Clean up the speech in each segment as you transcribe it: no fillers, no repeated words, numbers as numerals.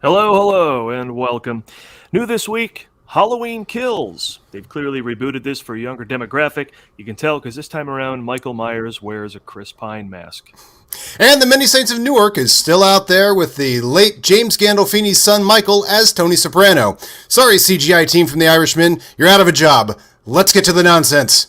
Hello, hello, and welcome. New this week, Halloween Kills. They've clearly rebooted this for a younger demographic. You can tell because this time around, Michael Myers wears a Chris Pine mask. And the Many Saints of Newark is still out there with the late James Gandolfini's son Michael as Tony Soprano. Sorry, CGI team from The Irishman, you're out of a job. Let's get to the nonsense.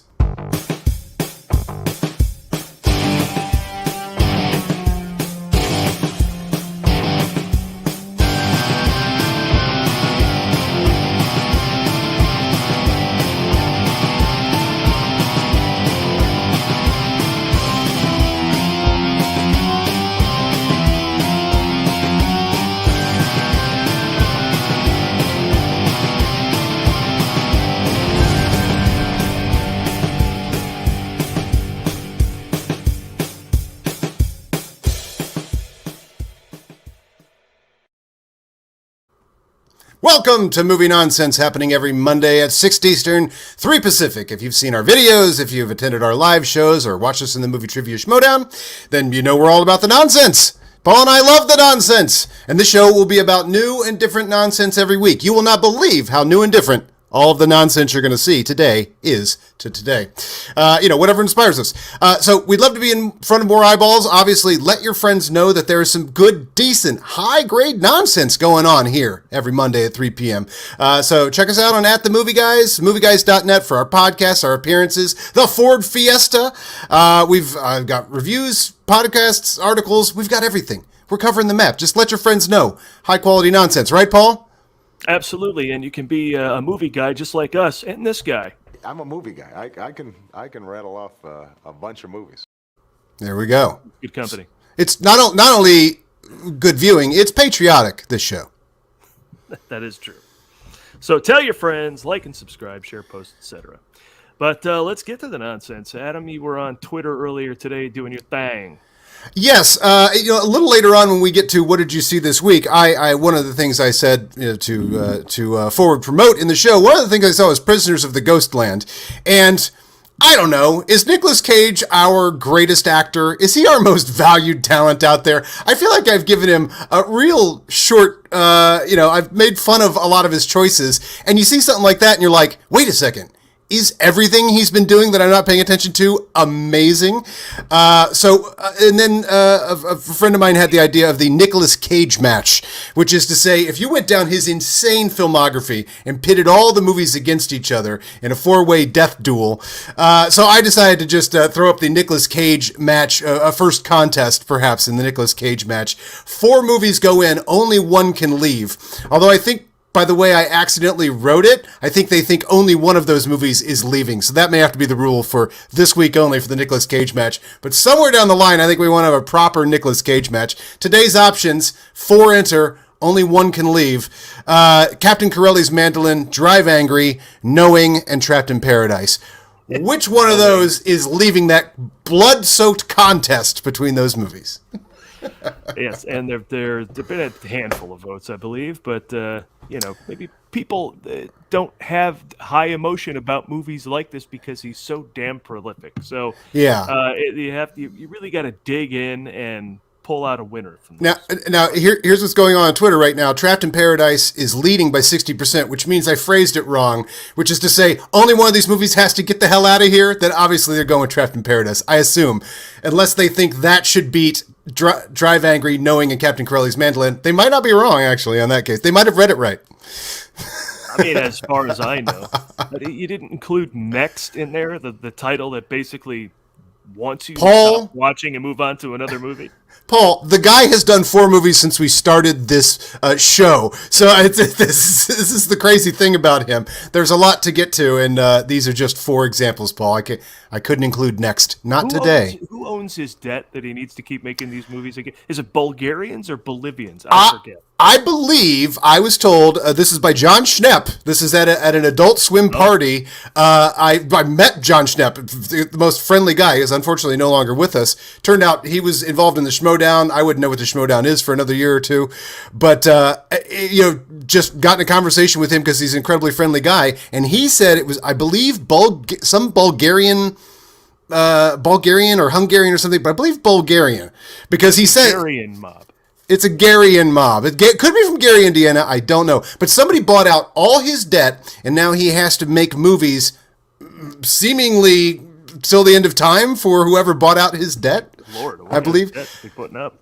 Welcome to Movie Nonsense, happening every Monday at 6 Eastern, 3 Pacific. If you've seen our videos, if you've attended our live shows, or watched us in the Movie Trivia Schmodown, then you know we're all about the nonsense. Paul and I love the nonsense, and this show will be about new and different nonsense every week. You will not believe how new and different all of the nonsense you're going to see today is to today. Whatever inspires us. So we'd love to be in front of more eyeballs. Obviously, let your friends know that there is some good, decent, high-grade nonsense going on here every Monday at 3 p.m. So check us out on @themovieguys, movieguys.net for our podcasts, our appearances, the Ford Fiesta. We've got reviews, podcasts, articles. We've got everything. We're covering the map. Just let your friends know. High-quality nonsense. Right, Paul? Absolutely, and you can be a movie guy just like us and this guy. I'm a movie guy. I can rattle off a bunch of movies. There we go. Good company. It's not only good viewing, it's patriotic, this show. That is true. So tell your friends, like and subscribe, share, post, etc. But let's get to the nonsense. Adam, you were on Twitter earlier today doing your thing. Yes, a little later on when we get to what did you see this week, I one of the things I said to forward promote in the show, one of the things I saw was Prisoners of the Ghostland, and I don't know, is Nicolas Cage our greatest actor? Is he our most valued talent out there? I feel like I've given him a real short, I've made fun of a lot of his choices, and you see something like that and you're like, wait a second. Is everything he's been doing that I'm not paying attention to amazing? And then a friend of mine had the idea of the Nicolas Cage match, which is to say, if you went down his insane filmography and pitted all the movies against each other in a 4-way death duel. So I decided to just throw up the Nicolas Cage match, a first contest, perhaps, in the Nicolas Cage match. 4 movies go in, only 1 can leave. Although I think, by the way I accidentally wrote it, I think they think only one of those movies is leaving. So that may have to be the rule for this week only for the Nicolas Cage match. But somewhere down the line, I think we want to have a proper Nicolas Cage match. Today's options, 4 enter, only 1 can leave. Captain Corelli's Mandolin, Drive Angry, Knowing, and Trapped in Paradise. Which one of those is leaving that blood-soaked contest between those movies? Yes, and there've been a handful of votes, I believe, but maybe people don't have high emotion about movies like this because he's so damn prolific. So yeah, you really got to dig in and pull out a winner from this. Now here's what's going on Twitter right now. Trapped in Paradise is leading by 60%, which means I phrased it wrong, which is to say only one of these movies has to get the hell out of here. Then obviously they're going with Trapped in Paradise, I assume, unless they think that should beat Drive Angry, Knowing, and Captain Corelli's Mandolin. They might not be wrong, actually, on that case. They might have read it right. I mean, as far as I know. But you didn't include Next in there, the title that basically wants you to stop watching and move on to another movie? Paul, the guy has done 4 movies since we started this show. So this is the crazy thing about him. There's a lot to get to, and these are just 4 examples, Paul. I couldn't include Next. Not today. Who owns his debt that he needs to keep making these movies again? Is it Bulgarians or Bolivians? I forget. I believe, I was told, this is by John Schnepp. This is at an Adult Swim party. I met John Schnepp, the most friendly guy. He is unfortunately no longer with us. Turned out he was involved in the Schmodown. I wouldn't know what the Schmodown is for another year or two. But, just got in a conversation with him because he's an incredibly friendly guy. And he said it was, I believe, some Bulgarian or Hungarian or something, but I believe Bulgarian. Because he said... Bulgarian mob. It's a Garyan mob. It could be from Gary, Indiana. I don't know. But somebody bought out all his debt, and now he has to make movies seemingly till the end of time for whoever bought out his debt. Lord, I believe. Be putting up.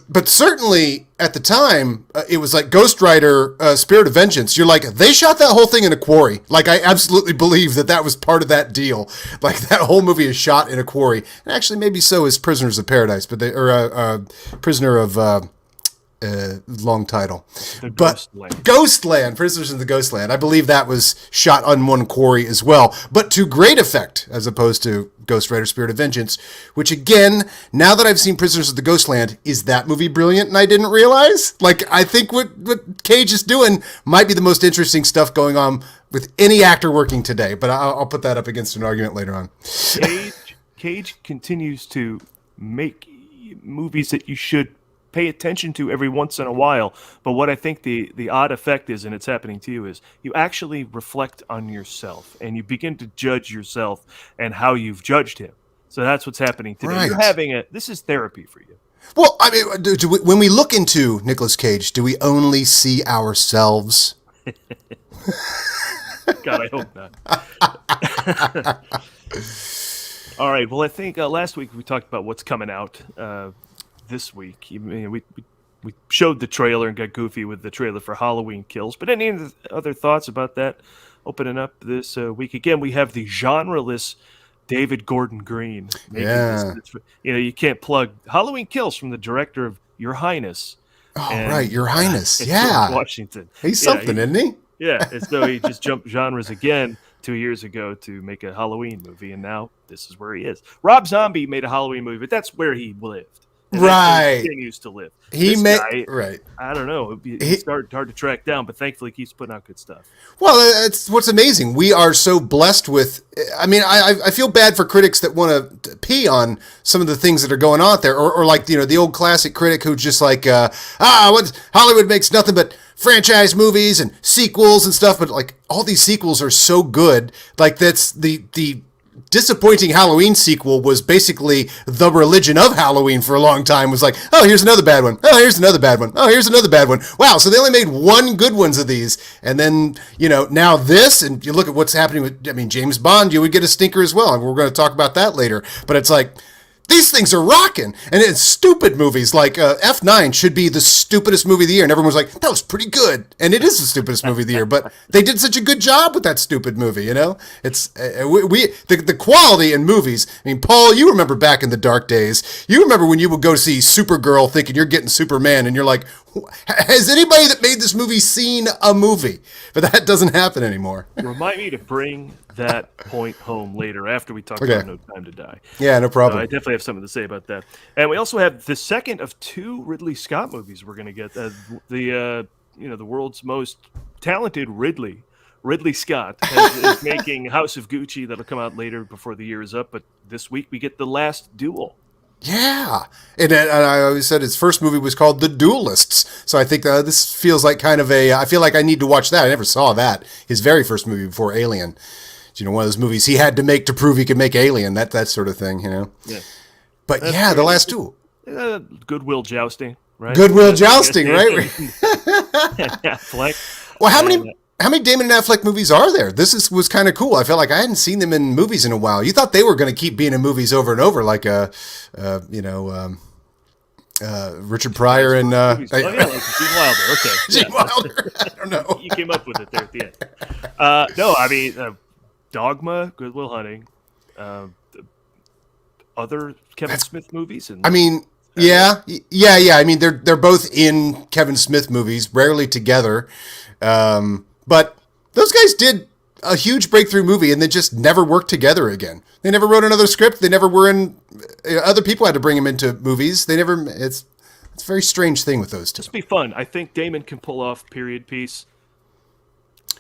But certainly at the time, it was like Ghost Rider, Spirit of Vengeance. You're like, they shot that whole thing in a quarry. Like, I absolutely believe that was part of that deal. Like, that whole movie is shot in a quarry. And actually, maybe so is Prisoners of Paradise, but Prisoner of long title. Ghostland, Prisoners in the Ghostland. I believe that was shot on one quarry as well, but to great effect as opposed to Ghost Rider Spirit of Vengeance, which again, now that I've seen Prisoners of the Ghostland, is that movie brilliant and I didn't realize? Like, I think what Cage is doing might be the most interesting stuff going on with any actor working today, but I'll put that up against an argument later on. Cage continues to make movies that you should pay attention to every once in a while. But what I think the odd effect is, and it's happening to you, is you actually reflect on yourself and you begin to judge yourself and how you've judged him. So that's what's happening today. Right. You're having this is therapy for you. Well, I mean, when we look into Nicolas Cage, do we only see ourselves? God, I hope not. All right. Well, I think last week we talked about what's coming out this week. We showed the trailer and got goofy with the trailer for Halloween Kills. But any other thoughts about that opening up this week? Again, we have the genre-less David Gordon Green. Yeah. You can't plug Halloween Kills from the director of Your Highness. Oh, right. Your Highness. Yeah. Washington. He's something, isn't he? Yeah. And so he just jumped genres again 2 years ago to make a Halloween movie. And now this is where he is. Rob Zombie made a Halloween movie, but that's where he lived. And right. He continues to live. Right. I don't know. It's hard to track down, but thankfully he keeps putting out good stuff. Well, it's what's amazing. We are so blessed with. I mean, I feel bad for critics that want to pee on some of the things that are going on there, or like the old classic critic who's just like, what Hollywood makes nothing but franchise movies and sequels and stuff. But like all these sequels are so good. Like that's the disappointing Halloween sequel was basically the religion of Halloween for a long time. Was like, oh, here's another bad one. Oh, here's another bad one. Oh, here's another bad one. Wow. So they only made one good ones of these. And then, now this, and you look at what's happening with, James Bond, you would get a stinker as well. And we're going to talk about that later. But it's like, these things are rocking. And it's stupid movies like F9 should be the stupidest movie of the year. And everyone's like, that was pretty good. And it is the stupidest movie of the year. But they did such a good job with that stupid movie, It's the quality in movies. I mean, Paul, you remember back in the dark days. You remember when you would go see Supergirl thinking you're getting Superman. And you're like, has anybody that made this movie seen a movie? But that doesn't happen anymore. Remind me to bring that point home later after we talk about No Time to Die. Yeah, no problem. I definitely have something to say about that. And we also have the second of two Ridley Scott movies we're going to get. The world's most talented Ridley Scott is making House of Gucci that'll come out later before the year is up. But this week we get The Last Duel. Yeah. And I always said his first movie was called The Duelists. So I think this feels like kind of I feel like I need to watch that. I never saw that. His very first movie before Alien. One of those movies he had to make to prove he could make Alien, that sort of thing, Yeah. But that's The Last Duel. Goodwill Jousting, right? Goodwill Jousting, right? Affleck. Well, how many Damon and Affleck movies are there? This was kind of cool. I felt like I hadn't seen them in movies in a while. You thought they were going to keep being in movies over and over, like Richard Pryor and like Gene Wilder. Okay, Gene Wilder. I don't know. You came up with it there at the end. No, I mean Dogma, Good Will Hunting, other Kevin Smith movies, and I mean. Yeah. I mean, they're both in Kevin Smith movies, rarely together. But those guys did a huge breakthrough movie and they just never worked together again. They never wrote another script. They never were in. Other people had to bring them into movies. They never. It's a very strange thing with those two. Just be fun. I think Damon can pull off period piece.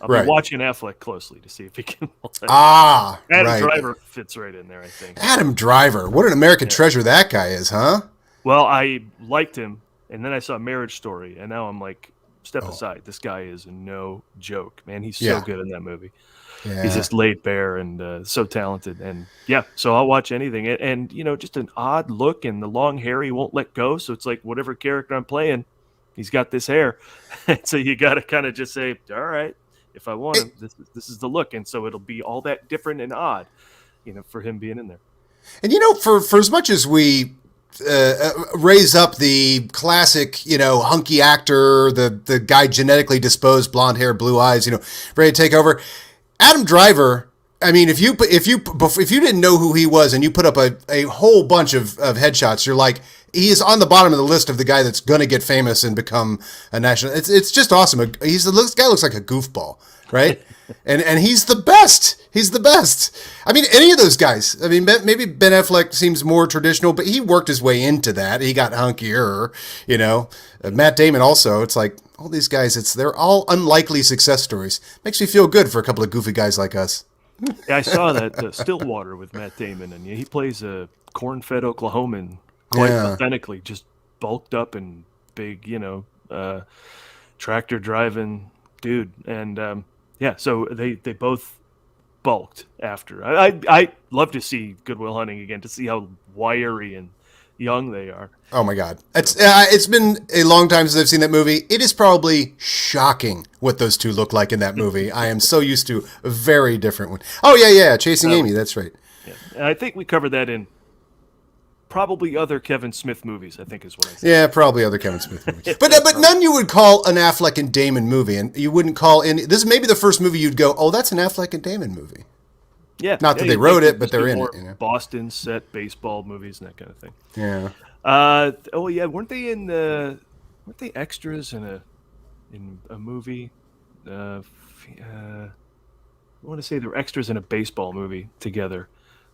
I'll be watching Affleck closely to see if he can. Adam Driver fits right in there, I think. Adam Driver, what an American treasure that guy is, huh? Well, I liked him, and then I saw Marriage Story, and now I'm like, step aside. This guy is no joke, man. He's so good in that movie. Yeah. just laid bare and so talented. And yeah, so I'll watch anything. And you know, just an odd look, and the long hair he won't let go. So it's like whatever character I'm playing, he's got this hair. So you got to kind of just say, all right, if I want him, this is the look. And so it'll be all that different and odd, you know, for him being in there. And you know, for as much as we raise up the classic, you know, hunky actor, the guy genetically disposed, blonde hair, blue eyes, you know, ready to take over, Adam Driver. I mean, if you didn't know who he was and you put up a whole bunch of headshots, you're like, he is on the bottom of the list of the guy that's going to get famous and become a national. It's just awesome. This guy looks like a goofball, right? And he's the best. He's the best. I mean, any of those guys. I mean, maybe Ben Affleck seems more traditional, but he worked his way into that. He got hunkier, you know. Matt Damon also. It's like all these guys. They're all unlikely success stories. Makes me feel good for a couple of goofy guys like us. Yeah, I saw that Stillwater with Matt Damon, and he plays a corn-fed Oklahoman quite authentically, just bulked up and big, you know, tractor driving dude. And yeah, so they both bulked after. I love to see Good Will Hunting again, to see how wiry and young they are. Oh my God. It's been a long time since I've seen that movie. It is probably shocking what those two look like in that movie. I am so used to a very different one. Oh yeah, Chasing Amy, that's right. Yeah. And I think we covered that in probably other Kevin Smith movies, I think is what I said. Yeah, probably other Kevin Smith movies. But none you would call an Affleck and Damon movie, and you wouldn't call any. This is maybe the first movie you'd go, oh, that's an Affleck and Damon movie. Yeah, not that they wrote it, but they're in it. You know? Boston set baseball movies and that kind of thing. Yeah. Oh yeah, weren't they extras in a movie? I want to say they were extras in a baseball movie together,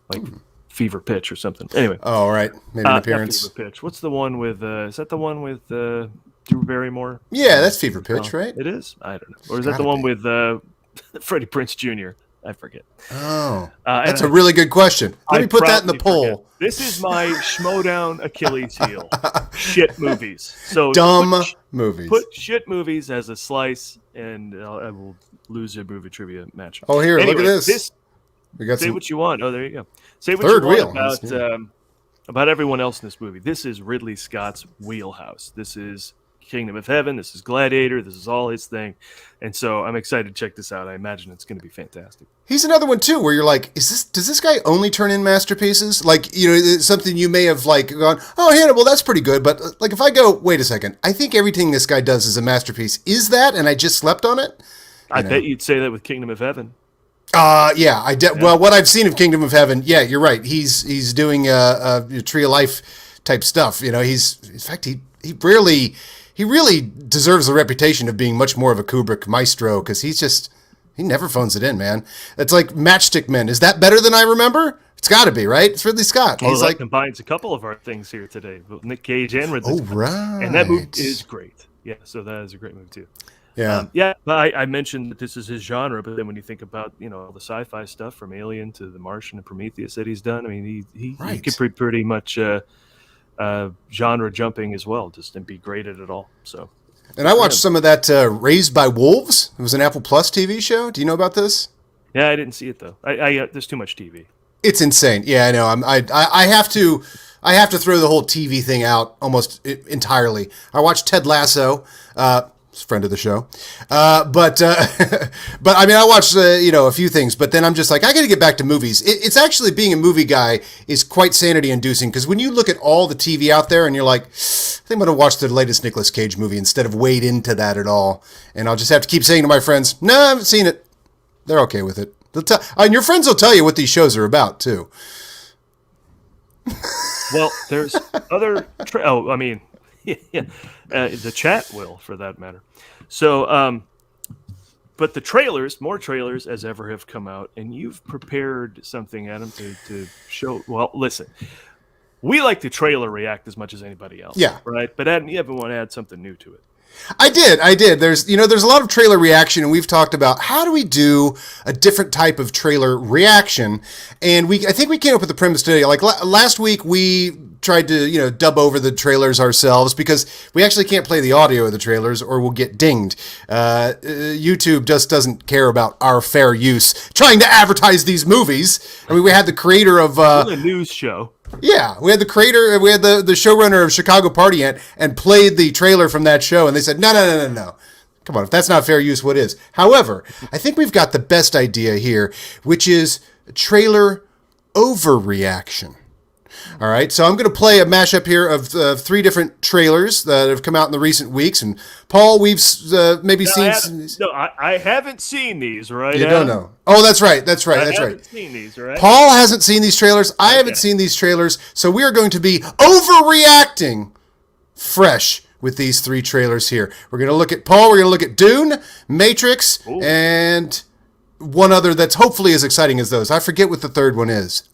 like Fever Pitch or something. Anyway. Oh right, maybe an appearance. Fever Pitch. What's the one with? Is that the one with Drew Barrymore? Yeah, that's Fever Pitch, right? It is. I don't know. Or is that the one with Freddie Prinze Jr.? I forget. Oh, that's a really good question. Let me put that in the poll. Forget. This is my Schmodown Achilles heel. Shit movies. So dumb movies. Put shit movies as a slice, and I will lose a movie trivia match. Oh, here, anyway, look at this. We got say what you want. Oh, there you go. Say what you want about everyone else in this movie. This is Ridley Scott's wheelhouse. This is Kingdom of Heaven. This is Gladiator. This is all his thing. And so I'm excited to check this out. I imagine it's going to be fantastic. He's another one too, where you're like, does this guy only turn in masterpieces? Like, you know, it's something you may have like gone, oh, Hannibal, that's pretty good. But like, if I go, wait a second, I think everything this guy does is a masterpiece. Is that? And I just slept on it. I bet you'd say that with Kingdom of Heaven. Yeah. Well, what I've seen of Kingdom of Heaven, yeah, you're right. He's doing a Tree of Life type stuff. You know, in fact, he really deserves the reputation of being much more of a Kubrick maestro, because he never phones it in, man. It's like Matchstick Men. Is that better than I remember? It's got to be, right? It's Ridley Scott. Well, that combines a couple of our things here today, Nick Cage and Ridley Scott. Right. And that movie is great. Yeah, so that is a great movie too. Yeah. But I mentioned that this is his genre, but then when you think about, you know, all the sci-fi stuff from Alien to The Martian and Prometheus that he's done, I mean, he could pretty much genre jumping as well, just and be great at it all. So. And I watched some of that Raised by Wolves. It was an Apple Plus TV show. Do you know about this? Yeah, I didn't see it though. I there's too much TV. It's insane. Yeah, I know. I have to throw the whole TV thing out almost entirely. I watched Ted Lasso, friend of the show, but I mean, I watched a few things, but then I'm just like, I got to get back to movies. It's actually, being a movie guy is quite sanity inducing, because when you look at all the TV out there and you're like, I think I'm going to watch the latest Nicolas Cage movie instead of wade into that at all, and I'll just have to keep saying to my friends, no, I haven't seen it. They're okay with it. And your friends will tell you what these shows are about too. Well, there's other. The chat will, for that matter. So, but the trailers, more trailers as ever, have come out, and you've prepared something, Adam, to show. Well, listen, we like to trailer react as much as anybody else. Yeah. Right. But Adam, you ever want to add something new to it? I did. There's a lot of trailer reaction, and we've talked about how do we do a different type of trailer reaction, and I think we came up with the premise today. Like last week, we tried to, dub over the trailers ourselves because we actually can't play the audio of the trailers or we'll get dinged. YouTube just doesn't care about our fair use trying to advertise these movies. I mean, we had the creator of a news show. Yeah, we had the showrunner of Chicago Party Ant and played the trailer from that show, and they said, no. Come on, if that's not fair use, what is? However, I think we've got the best idea here, which is trailer overreaction. All right, so I'm going to play a mashup here of 3 different trailers that have come out in the recent weeks. And Paul, we've maybe seen. I haven't seen these, right? You don't know. Oh, that's right. I haven't seen these, right? Paul hasn't seen these trailers. I haven't seen these trailers. So we are going to be overreacting fresh with these 3 trailers here. We're going to look at Paul. We're going to look at Dune, Matrix, and one other that's hopefully as exciting as those. I forget what the third one is.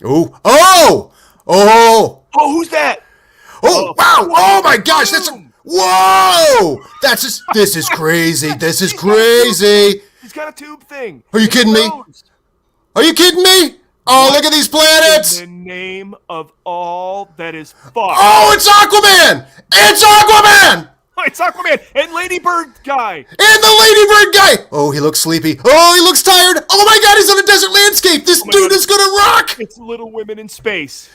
Oh, who's that? Oh, wow. Oh my gosh. Whoa. This is crazy. This is crazy. He's got a tube thing. Are you kidding me? Are you kidding me? Oh, look at these planets. In the name of all that is fucked. Oh, it's Aquaman. It's Aquaman. It's Aquaman and Ladybird guy. And the Ladybird guy. Oh, he looks sleepy. Oh, he looks tired. Oh my God, he's on a desert landscape. This dude is going to rock. It's Little Women in Space.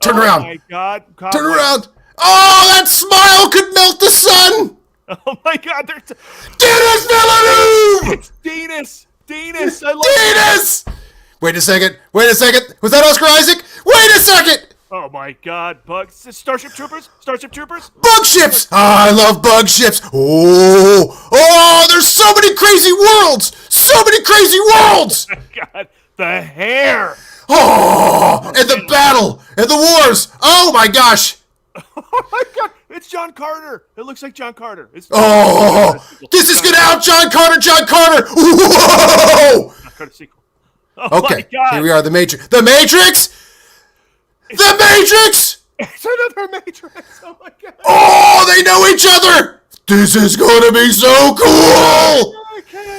Turn around. Oh my God. Turn around. Oh, that smile could melt the sun. Oh my God. Dennis Villeneuve. It's Dennis. I love Dennis. Wait a second. Was that Oscar Isaac? Wait a second. Oh my God, bugs! Starship Troopers! Bug ships! I love bug ships! Oh, there's so many crazy worlds! Oh my God, the hair! Oh, and the battle! And the wars! Oh my gosh! Oh my God, it's John Carter! It looks like John Carter. This is gonna out John Carter! Whoa! John Carter sequel. Oh okay, my God. Here we are, The Matrix! The Matrix! It's another Matrix! Oh my God! Oh, they know each other! This is gonna be so cool!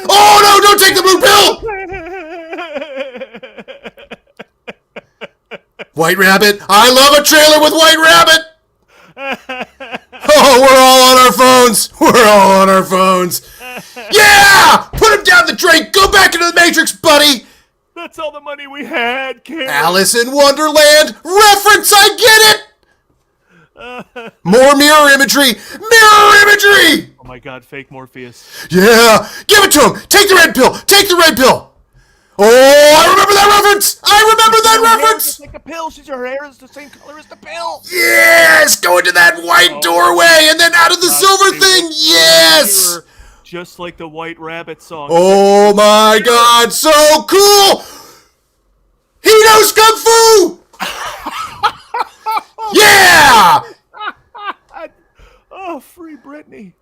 Oh no, don't take the blue pill! White Rabbit! I love a trailer with White Rabbit! Oh, we're all on our phones! Yeah! Put him down the drain! Go back into the Matrix, buddy! That's all the money we had, Cameron. Alice in Wonderland reference, I get it! More mirror imagery! Oh my God, fake Morpheus. Yeah! Give it to him! Take the red pill! Oh, I remember that reference! It's like a pill. Her hair is the same color as the pill. Yes! Go into that white doorway and then out of the silver thing! Yes! Just like the White Rabbit song. Oh my God, so cool! He knows Kung Fu! Yeah! Oh, free Britney.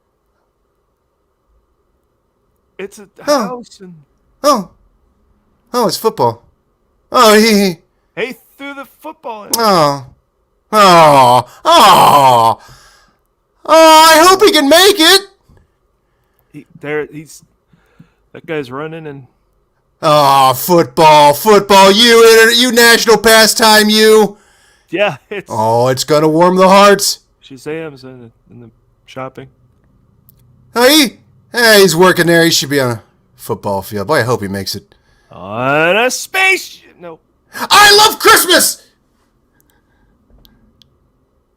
It's a house and... Oh, it's football. Oh, He threw the football in. Oh, I hope he can make it. That guy's running and... Oh, football, you national pastime, you. Yeah, it's... Oh, it's gonna warm the hearts. Shazam's in the shopping. Oh, he's working there. He should be on a football field. Boy, I hope he makes it. On a space... No. I love Christmas!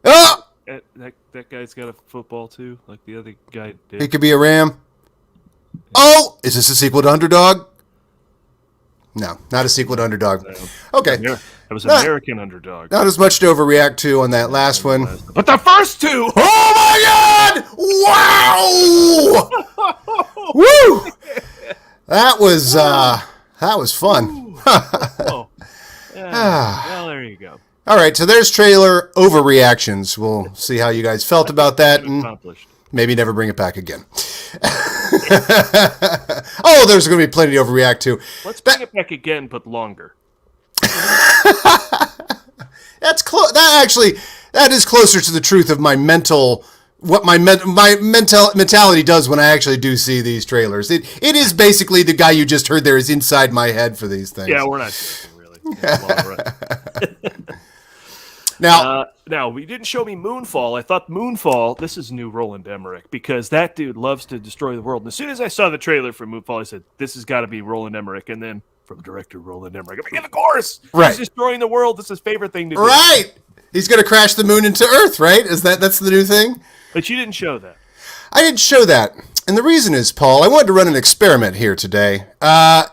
Oh! That guy's got a football too, like the other guy did. He could be a ram. Oh! Is this a sequel to Underdog? No, not a sequel to Underdog. Okay. That was American Underdog. Not as much to overreact to on that last one. But the first two! Oh my God! Wow! Woo! That was fun. Well, there you go. All right, so there's trailer overreactions. We'll see how you guys felt about that, and maybe never bring it back again. Oh, there's going to be plenty to overreact to. Let's bring it back again, but longer. That's close. That is closer to the truth of my mental what my mentality does when I actually do see these trailers. It is basically the guy you just heard there is inside my head for these things. Yeah, we're not joking, really. Now, we didn't show me Moonfall. I thought Moonfall, this is new Roland Emmerich, because that dude loves to destroy the world. And as soon as I saw the trailer for Moonfall, I said, this has got to be Roland Emmerich. And then from director Roland Emmerich, I'm like, of course! Right. He's destroying the world. This is his favorite thing to do. Right! He's going to crash the moon into Earth, right? That's the new thing? But you didn't show that. I didn't show that. And the reason is, Paul, I wanted to run an experiment here today.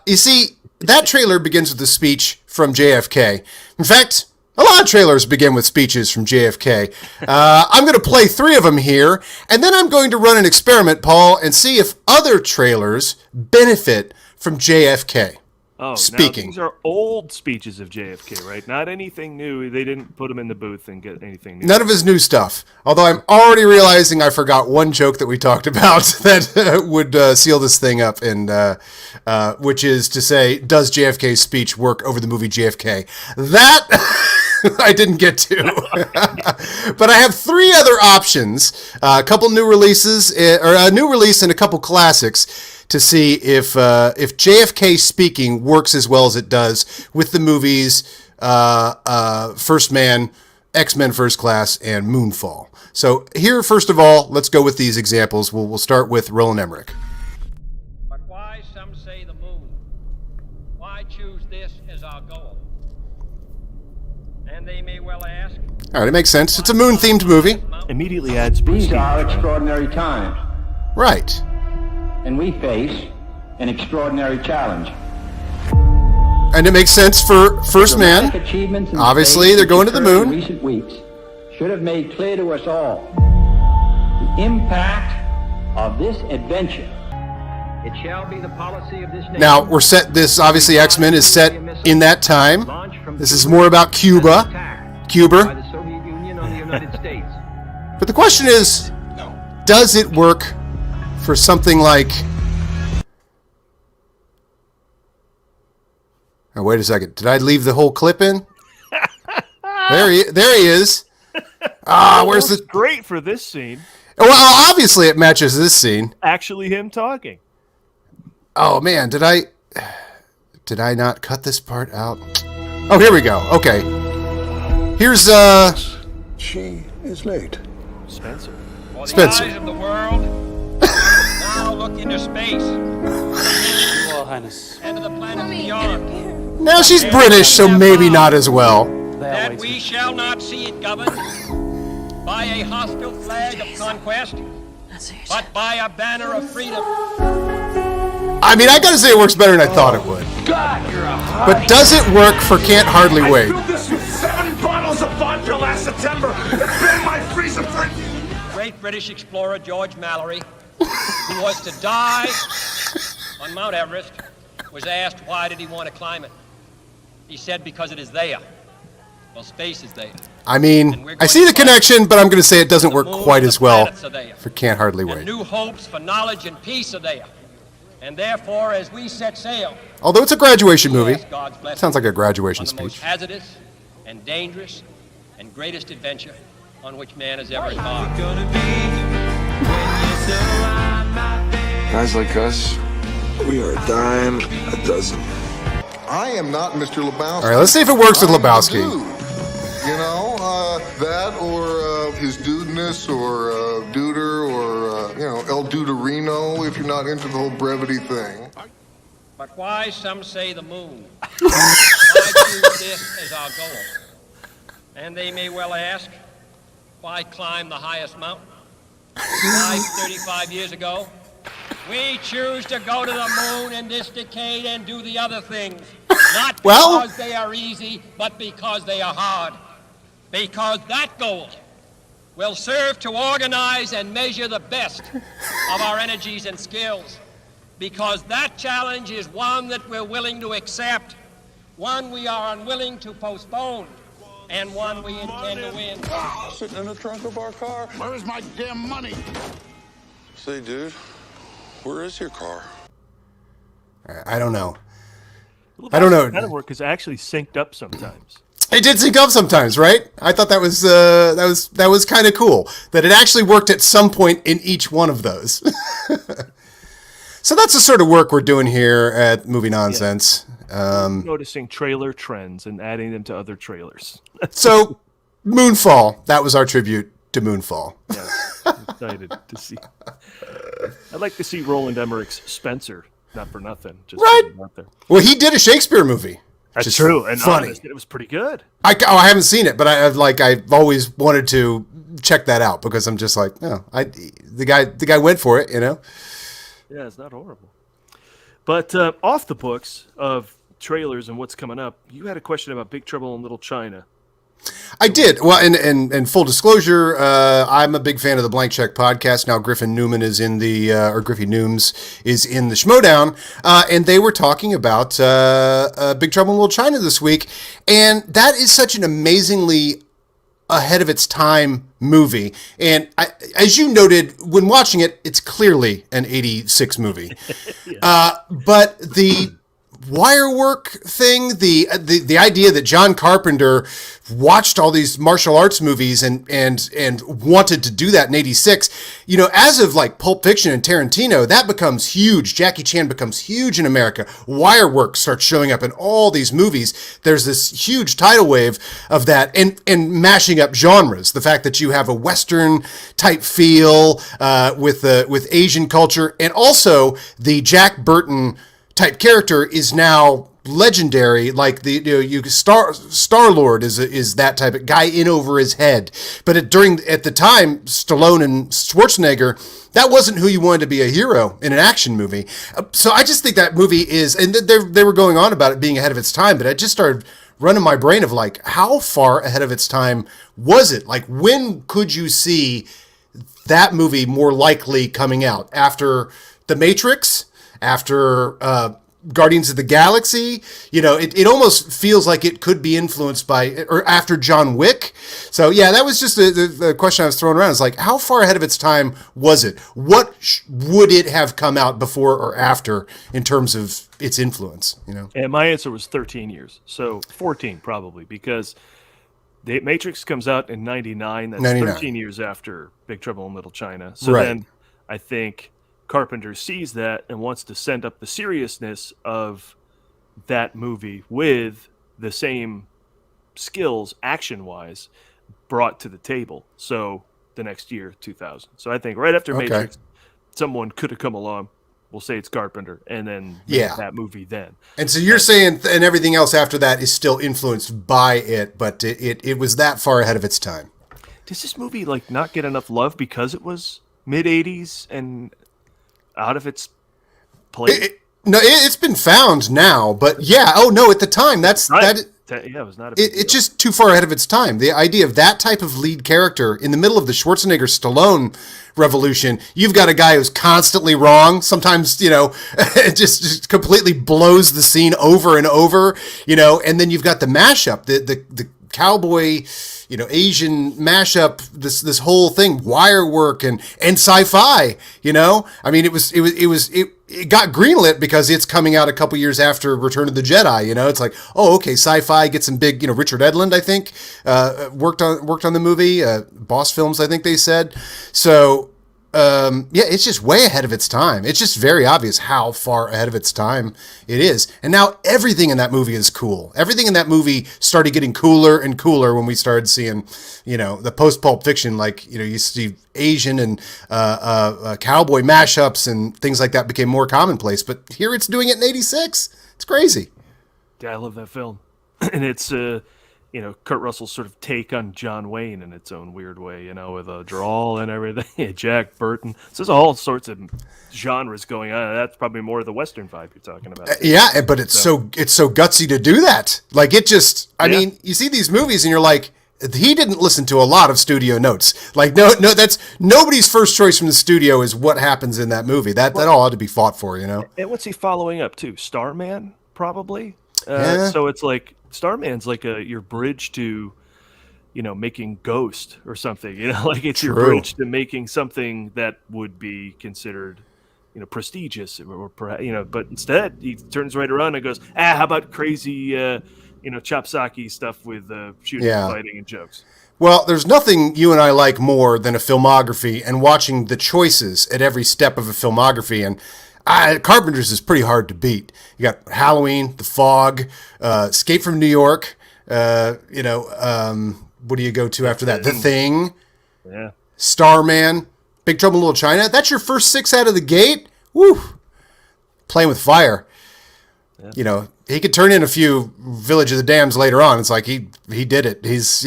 You see, that trailer begins with a speech from JFK. In fact, a lot of trailers begin with speeches from JFK. I'm going to play 3 of them here, and then I'm going to run an experiment, Paul, and see if other trailers benefit from JFK. Oh, speaking. Now these are old speeches of JFK, right? Not anything new. They didn't put him in the booth and get anything new. None of his new stuff. Although I'm already realizing I forgot one joke that we talked about that would seal this thing up, and which is to say, does JFK's speech work over the movie JFK? That I didn't get to. But I have 3 other options, a couple new releases, or a new release and a couple classics, to see if JFK speaking works as well as it does with the movies First Man, X-Men First Class, and Moonfall. So here, first of all, let's go with these examples. We'll start with Roland Emmerich. But why, some say, the moon? Why choose this as our goal? And they may well ask... All right, it makes sense. It's a moon-themed movie. Immediately adds These prestige. are extraordinary times, Right. and we face an extraordinary challenge. And it makes sense for First Dramatic Man. achievements in Obviously, space they're going to the which occurred moon. In recent weeks should have made clear to us all the impact of this adventure. It shall be the policy of this nation... Now, we're set, this, obviously, X-Men is set in that time. This is more about Cuba. by Cuba. the Soviet Union on the United States. But the question is, does it work for something like... Oh, wait a second. Did I leave the whole clip in? There he is. Where's the... Great for this scene. Well, obviously it matches this scene. Actually, him talking. Oh, man, did I not cut this part out? Oh, here we go. Okay. Here's, She is late. Spencer. For the Spencer. eyes of the world now look into space. Your Highness. And to the planets beyond. now she's British, so maybe not as well. That we shall not see it governed by a hostile flag of conquest, but by a banner of freedom. I mean, I gotta say it works better than I thought it would. But does it work for Can't Hardly Wait? This with 7 bottles of vodka last September. It's been my freezer for... Great British explorer George Mallory, who was to die on Mount Everest, was asked why did he want to climb it. He said because it is there. Well, space is there. I mean, I see the connection, but I'm gonna say it doesn't work quite as well for Can't Hardly And Wait. new hopes for knowledge and peace are there. And therefore, as we set sail, Although it's a graduation movie. ask God's blessing Sounds like a graduation on the most speech. hazardous and dangerous and greatest adventure on which man has ever embarked. Guys like us, we are a dime a dozen. I am not Mr. Lebowski. All right, let's see if it works with I'm the Lebowski. dude. You know, that or his dudeness or Duder or, El Duderino if you're not into the whole brevity thing. But why, some say, the moon? Why choose this as our goal? And they may well ask, why climb the highest mountain? Why, 35 years ago, we choose to go to the moon in this decade and do the other things. Not Well- because they are easy, but because they are hard. Because that goal will serve to organize and measure the best of our energies and skills. Because that challenge is one that we're willing to accept, one we are unwilling to postpone, and one we intend to win. Sitting in the trunk of our car. Where's my damn money? Say, dude, where is your car? I don't know. I don't know. Kind of work is actually synced up sometimes. It did sync up sometimes, right? I thought that was kind of cool that it actually worked at some point in each one of those. So that's the sort of work we're doing here at Movie Nonsense. Noticing trailer trends and adding them to other trailers. So Moonfall, that was our tribute to Moonfall. Yes, I'm excited to see. I'd like to see Roland Emmerich's Spencer. Not for nothing, just right. Out there. Well, he did a Shakespeare movie. That's true, and funny. Honest, it was pretty good. I haven't seen it, but I've always wanted to check that out because I'm just like, the guy went for it, you know. Yeah, it's not horrible. But off the books of trailers and what's coming up, you had a question about Big Trouble in Little China. I did. Well, and full disclosure, I'm a big fan of the Blank Check podcast. Now Griffin Newman is in the, or Griffey Nooms is in the Schmodown, and they were talking about Big Trouble in Little China this week, and that is such an amazingly ahead of its time movie. And as you noted, when watching it, it's clearly an 86 movie. But the wire work thing, the idea that John Carpenter watched all these martial arts movies and wanted to do that in 86, you know, as of like Pulp Fiction and Tarantino, that becomes huge. Jackie Chan becomes huge in America. Wire work starts showing up in all these movies. There's this huge tidal wave of that and mashing up genres. The fact that you have a Western type feel with Asian culture, and also the Jack Burton type character is now legendary. Like Star-Lord is that type of guy in over his head. But at the time, Stallone and Schwarzenegger, that wasn't who you wanted to be a hero in an action movie. So I just think that movie is, and they were going on about it being ahead of its time, but I just started running my brain of like, how far ahead of its time was it? Like, when could you see that movie more likely coming out? After The Matrix? After Guardians of the Galaxy? You know, it almost feels like it could be influenced by, or after John Wick. So yeah, that was just the question I was throwing around. It's like, how far ahead of its time was it? What would it have come out before or after in terms of its influence, you know? And my answer was 13 years. So 14 probably, because The Matrix comes out in 99. That's 99. 13 years after Big Trouble in Little China. So Right. Then I think Carpenter sees that and wants to send up the seriousness of that movie with the same skills, action-wise, brought to the table. So the next year, 2000. So I think right after Matrix, someone could have come along. We'll say it's Carpenter, and then make that movie then. And so you're saying, and everything else after that is still influenced by it, but it was that far ahead of its time. Does this movie like not get enough love because it was mid-'80s and out of its place? No, it's been found now, but yeah. Oh no, at the time, it was not. It's just too far ahead of its time. The idea of that type of lead character in the middle of the Schwarzenegger-Stallone revolution, you've got a guy who's constantly wrong. Sometimes, you know, it just completely blows the scene over and over. You know, and then you've got the mashup, the cowboy, you know, Asian mashup, this whole thing, wire work and sci-fi, you know? I mean, it got greenlit because it's coming out a couple years after Return of the Jedi, you know? It's like, oh, okay, sci-fi, get some big, you know, Richard Edlund, I think, worked on the movie, Boss Films, I think they said. So, yeah, it's just way ahead of its time. It's just very obvious how far ahead of its time it is. And now everything in that movie is cool. Everything in that movie started getting cooler and cooler when we started seeing, you know, the post-Pulp Fiction, like, you know, you see Asian and cowboy mashups and things like that became more commonplace. But here it's doing it in 86. It's crazy. Yeah, I love that film. And it's, you know, Kurt Russell's sort of take on John Wayne in its own weird way, you know, with a drawl and everything. Jack Burton. So there's all sorts of genres going on. That's probably more of the Western vibe you're talking about. Yeah, but it's so gutsy to do that. Like, it just, I mean, you see these movies and you're like, he didn't listen to a lot of studio notes. Like, no, that's nobody's first choice from the studio is what happens in that movie. That all ought to be fought for, you know? And what's he following up to? Starman, probably? Yeah. So it's like, Starman's like your bridge to, you know, making Ghost or something, you know, like it's your bridge to making something that would be considered, you know, prestigious or you know, but instead he turns right around and goes, how about crazy, you chopsaki stuff with shooting, Yeah. fighting, and jokes. Well, there's nothing you and I like more than a filmography and watching the choices at every step of a filmography. And Carpenter's is pretty hard to beat. You got Halloween, The Fog, Escape from New York. What do you go to after that? The Thing, Yeah. Starman, Big Trouble in Little China. That's your first 6 out of the gate. Woo! Playing with fire. Yeah. He could turn in a few Village of the Dams later on. It's like he did it. He's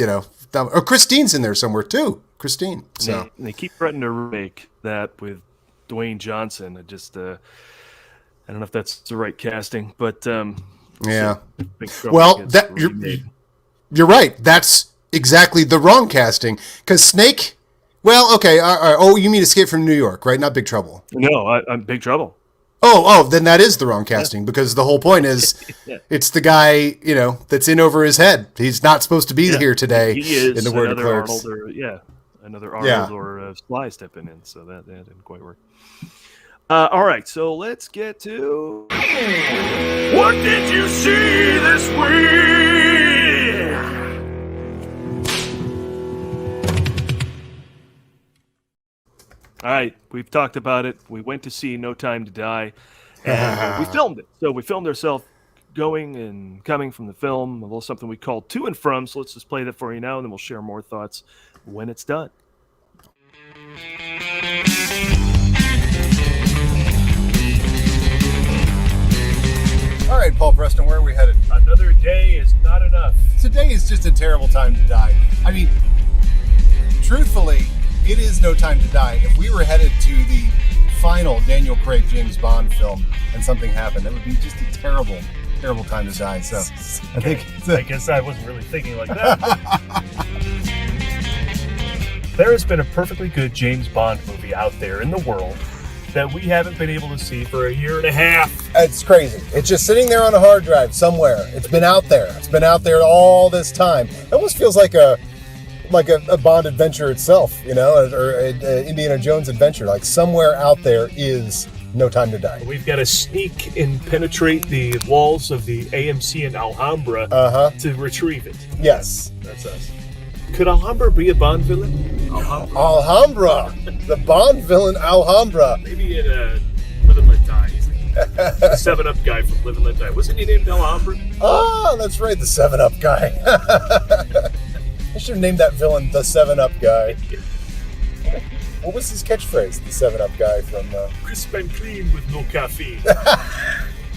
Christine's in there somewhere too. Christine. So they keep threatening to remake that with Dwayne Johnson. I don't know if that's the right casting, but yeah. Well, you're right. That's exactly the wrong casting because Snake. Well, okay. Oh, you mean Escape from New York, right? Not Big Trouble. No, I'm Big Trouble. Oh, then that is the wrong casting because the whole point is it's the guy, that's in over his head. He's not supposed to be here today. He is in the word of another Clerks. Arnold or Sly stepping in, so that didn't quite work. All right, so let's get to What did you see this week? All right, we've talked about it. We went to see No Time to Die, and we filmed it. So we filmed ourselves going and coming from the film, a little something we called To and From. So let's just play that for you now, and then we'll share more thoughts when it's done. All right, Paul Preston, where are we headed? Another day is not enough. Today is just a terrible time to die. I mean, truthfully, it is No Time to Die. If we were headed to the final Daniel Craig James Bond film and something happened, it would be just a terrible, terrible time to die. So I guess I wasn't really thinking like that. There has been a perfectly good James Bond movie out there in the world that we haven't been able to see for a year and a half. It's crazy. It's just sitting there on a hard drive somewhere. It's been out there. It's been out there all this time. It almost feels like a Bond adventure itself, or an Indiana Jones adventure. Like somewhere out there is No Time to Die. We've got to sneak and penetrate the walls of the AMC in Alhambra to retrieve it. Yes. That's us. Could Alhambra be a Bond villain? Alhambra! The Bond villain Alhambra. Maybe in Live and Let Die. He's the 7-Up guy from Live and Let Die. Wasn't he named Alhambra? Oh, that's right, the 7-Up guy. I should have named that villain the 7-Up guy. What was his catchphrase? The 7-Up guy from... Crisp and clean with no caffeine.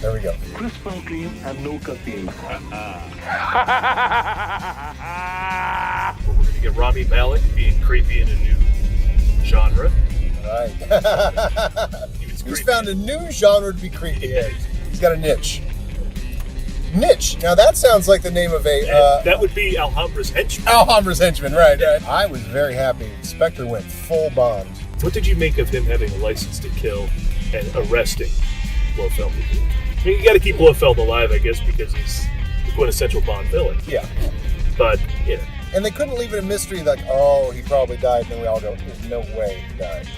There we go. Crisp and clean and no caffeine. We're going to get Rami Malek being creepy in a new genre. Right. He's found a new genre to be creepy in. He's got a niche. Niche. Now that sounds like the name of a... that would be Alhambra's henchman. Alhambra's henchman, right. I was very happy. Spectre went full Bond. What did you make of him having a license to kill and arresting Blofeld? I mean, you got to keep Blofeld alive, I guess, because he's the quintessential Bond villain. Yeah. But, And they couldn't leave it a mystery like, oh, he probably died. And then we all go, there's no way he died.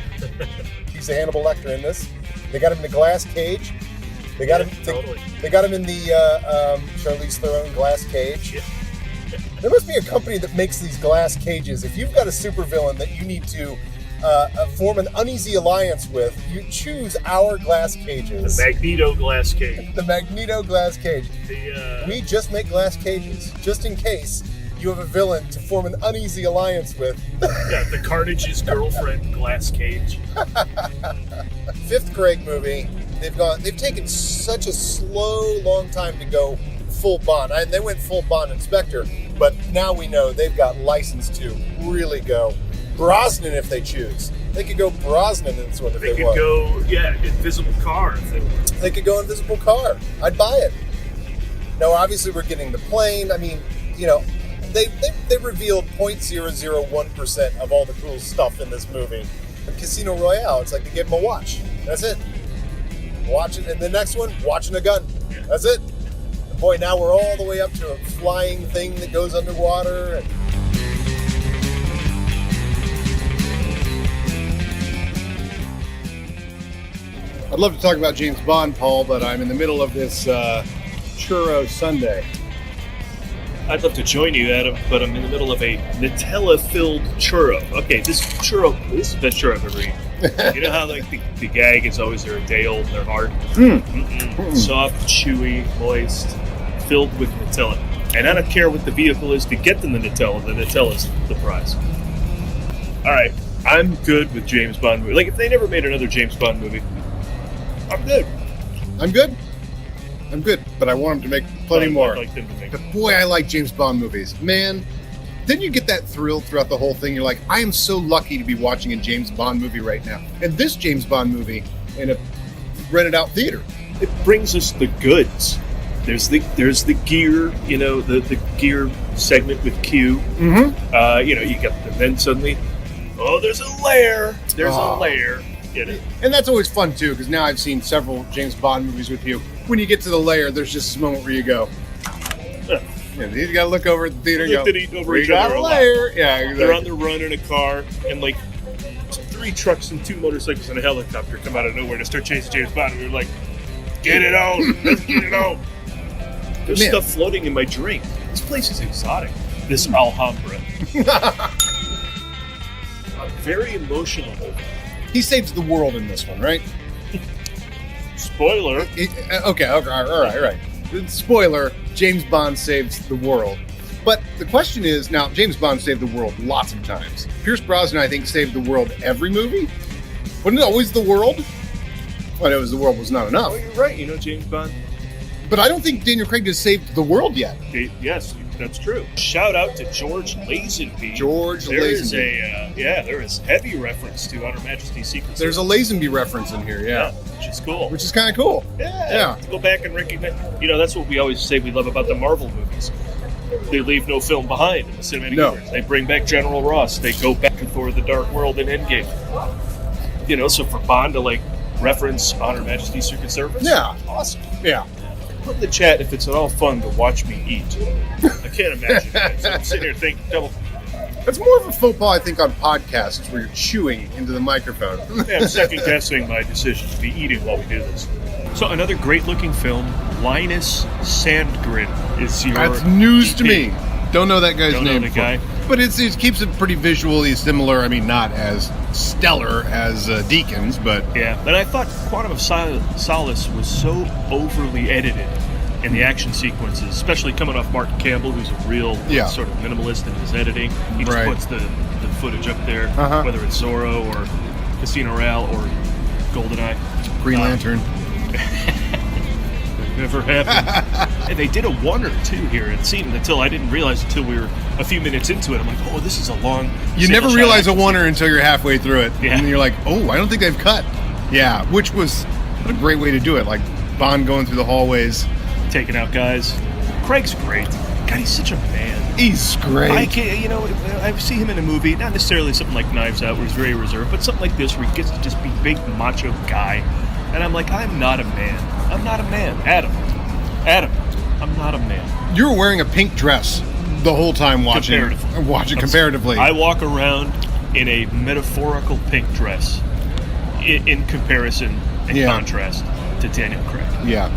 He's the Hannibal Lecter in this. They got him in a glass cage. They got him. Totally. They got him in the Charlize Theron glass cage. Yeah. There must be a company that makes these glass cages. If you've got a supervillain that you need to form an uneasy alliance with, you choose our glass cages. The Magneto glass cage. The Magneto glass cage. We just make glass cages, just in case you have a villain to form an uneasy alliance with. Yeah, the Carnage's girlfriend glass cage. 5th Craig movie. They've taken such a slow, long time to go full Bond. And they went full Bond Inspector, but now we know they've got license to really go Brosnan if they choose. They could go Brosnan in this one if they want. They could go, Invisible Car if they want. They could go Invisible Car. I'd buy it. No, obviously we're getting the plane. I mean, they revealed 0.001% of all the cool stuff in this movie. Casino Royale, it's like they gave them a watch. That's it. Watch it, and the next one, watching a gun. Yeah. That's it. And boy, now we're all the way up to a flying thing that goes underwater. And I'd love to talk about James Bond, Paul, but I'm in the middle of this churro sundae. I'd love to join you, Adam, but I'm in the middle of a Nutella-filled churro. Okay, this is the best churro I've ever eaten. You know how like the gag is always they're a day old and they're hard? Soft, chewy, moist, filled with Nutella. And I don't care what the vehicle is to get them the Nutella's the prize. All right, I'm good with James Bond movie. Like, if they never made another James Bond movie, I'm good. I'm good, but I want him to make plenty more. I'd like them to make But boy, I like James Bond movies. Man, then you get that thrill throughout the whole thing. You're like, I am so lucky to be watching a James Bond movie right now. And this James Bond movie in a rented out theater. It brings us the goods. There's the gear, you know, the gear segment with Q. Mm-hmm. You know, you got then suddenly, there's a lair. There's a lair. You know? And that's always fun too, because now I've seen several James Bond movies with you. When you get to the lair, there's just this moment where you go, you gotta look over at the theater and go, we got a lair. Yeah, exactly. They're on the run in a car, and like 3 trucks and 2 motorcycles and a helicopter come out of nowhere to start chasing James Bond. And we're like, get it on, let's get it on. There's stuff floating in my drink. This place is exotic. This Alhambra. I'm very emotional over it. He saves the world in this one, right? Spoiler. Okay, all right. Spoiler, James Bond saves the world. But the question is, now, James Bond saved the world lots of times. Pierce Brosnan, I think, saved the world every movie. Wasn't it always the world? Well, it was the world was not enough. Oh, you're right. You know, James Bond. But I don't think Daniel Craig has saved the world yet. Yes, that's true. Shout out to George Lazenby. There is heavy reference to Honor Majesty's Secret Service. There's a Lazenby reference in here, yeah. Which is cool. Which is kind of cool. Yeah. To go back and recognize. You know, that's what we always say we love about the Marvel movies. They leave no film behind in the cinematic universe. They bring back General Ross. They go back to Thor: The Dark World and Endgame. You know, so for Bond to like reference Honor Majesty's Secret Service, awesome. Yeah. Put in the chat if it's at all fun to watch me eat. I can't imagine it. So I'm sitting here thinking, It's more of a faux pas, I think, on podcasts where you're chewing into the microphone. I'm second guessing my decision to be eating while we do this. So another great looking film, Linus Sandgren is your. That's news to me. Don't know that guy's Don't name. know the guy. But it keeps it pretty visually similar. I mean, not as stellar as Deakins, but yeah. But I thought Quantum of Solace was so overly edited in the action sequences, especially coming off Mark Campbell, who's a real sort of minimalist in his editing. He just puts the footage up there, whether it's Zorro or Casino Royale or GoldenEye, Green Lantern. Never happened. And they did a 1 or 2 here, it seemed, until I didn't realize until we were a few minutes into it. I'm like, oh, this is a long. You never realize a 1er until you're halfway through it. Yeah. And then you're like, oh, I don't think they've cut. Yeah, which was a great way to do it. Like Bond going through the hallways, taking out guys. Craig's great. God, he's such a man. He's great. I see him in a movie, not necessarily something like Knives Out, where he's very reserved, but something like this, where he gets to just be big macho guy. And I'm like, I'm not a man. I'm not a man. Adam, I'm not a man. You were wearing a pink dress the whole time watching comparatively. I walk around in a metaphorical pink dress in comparison and contrast to Daniel Craig. Yeah.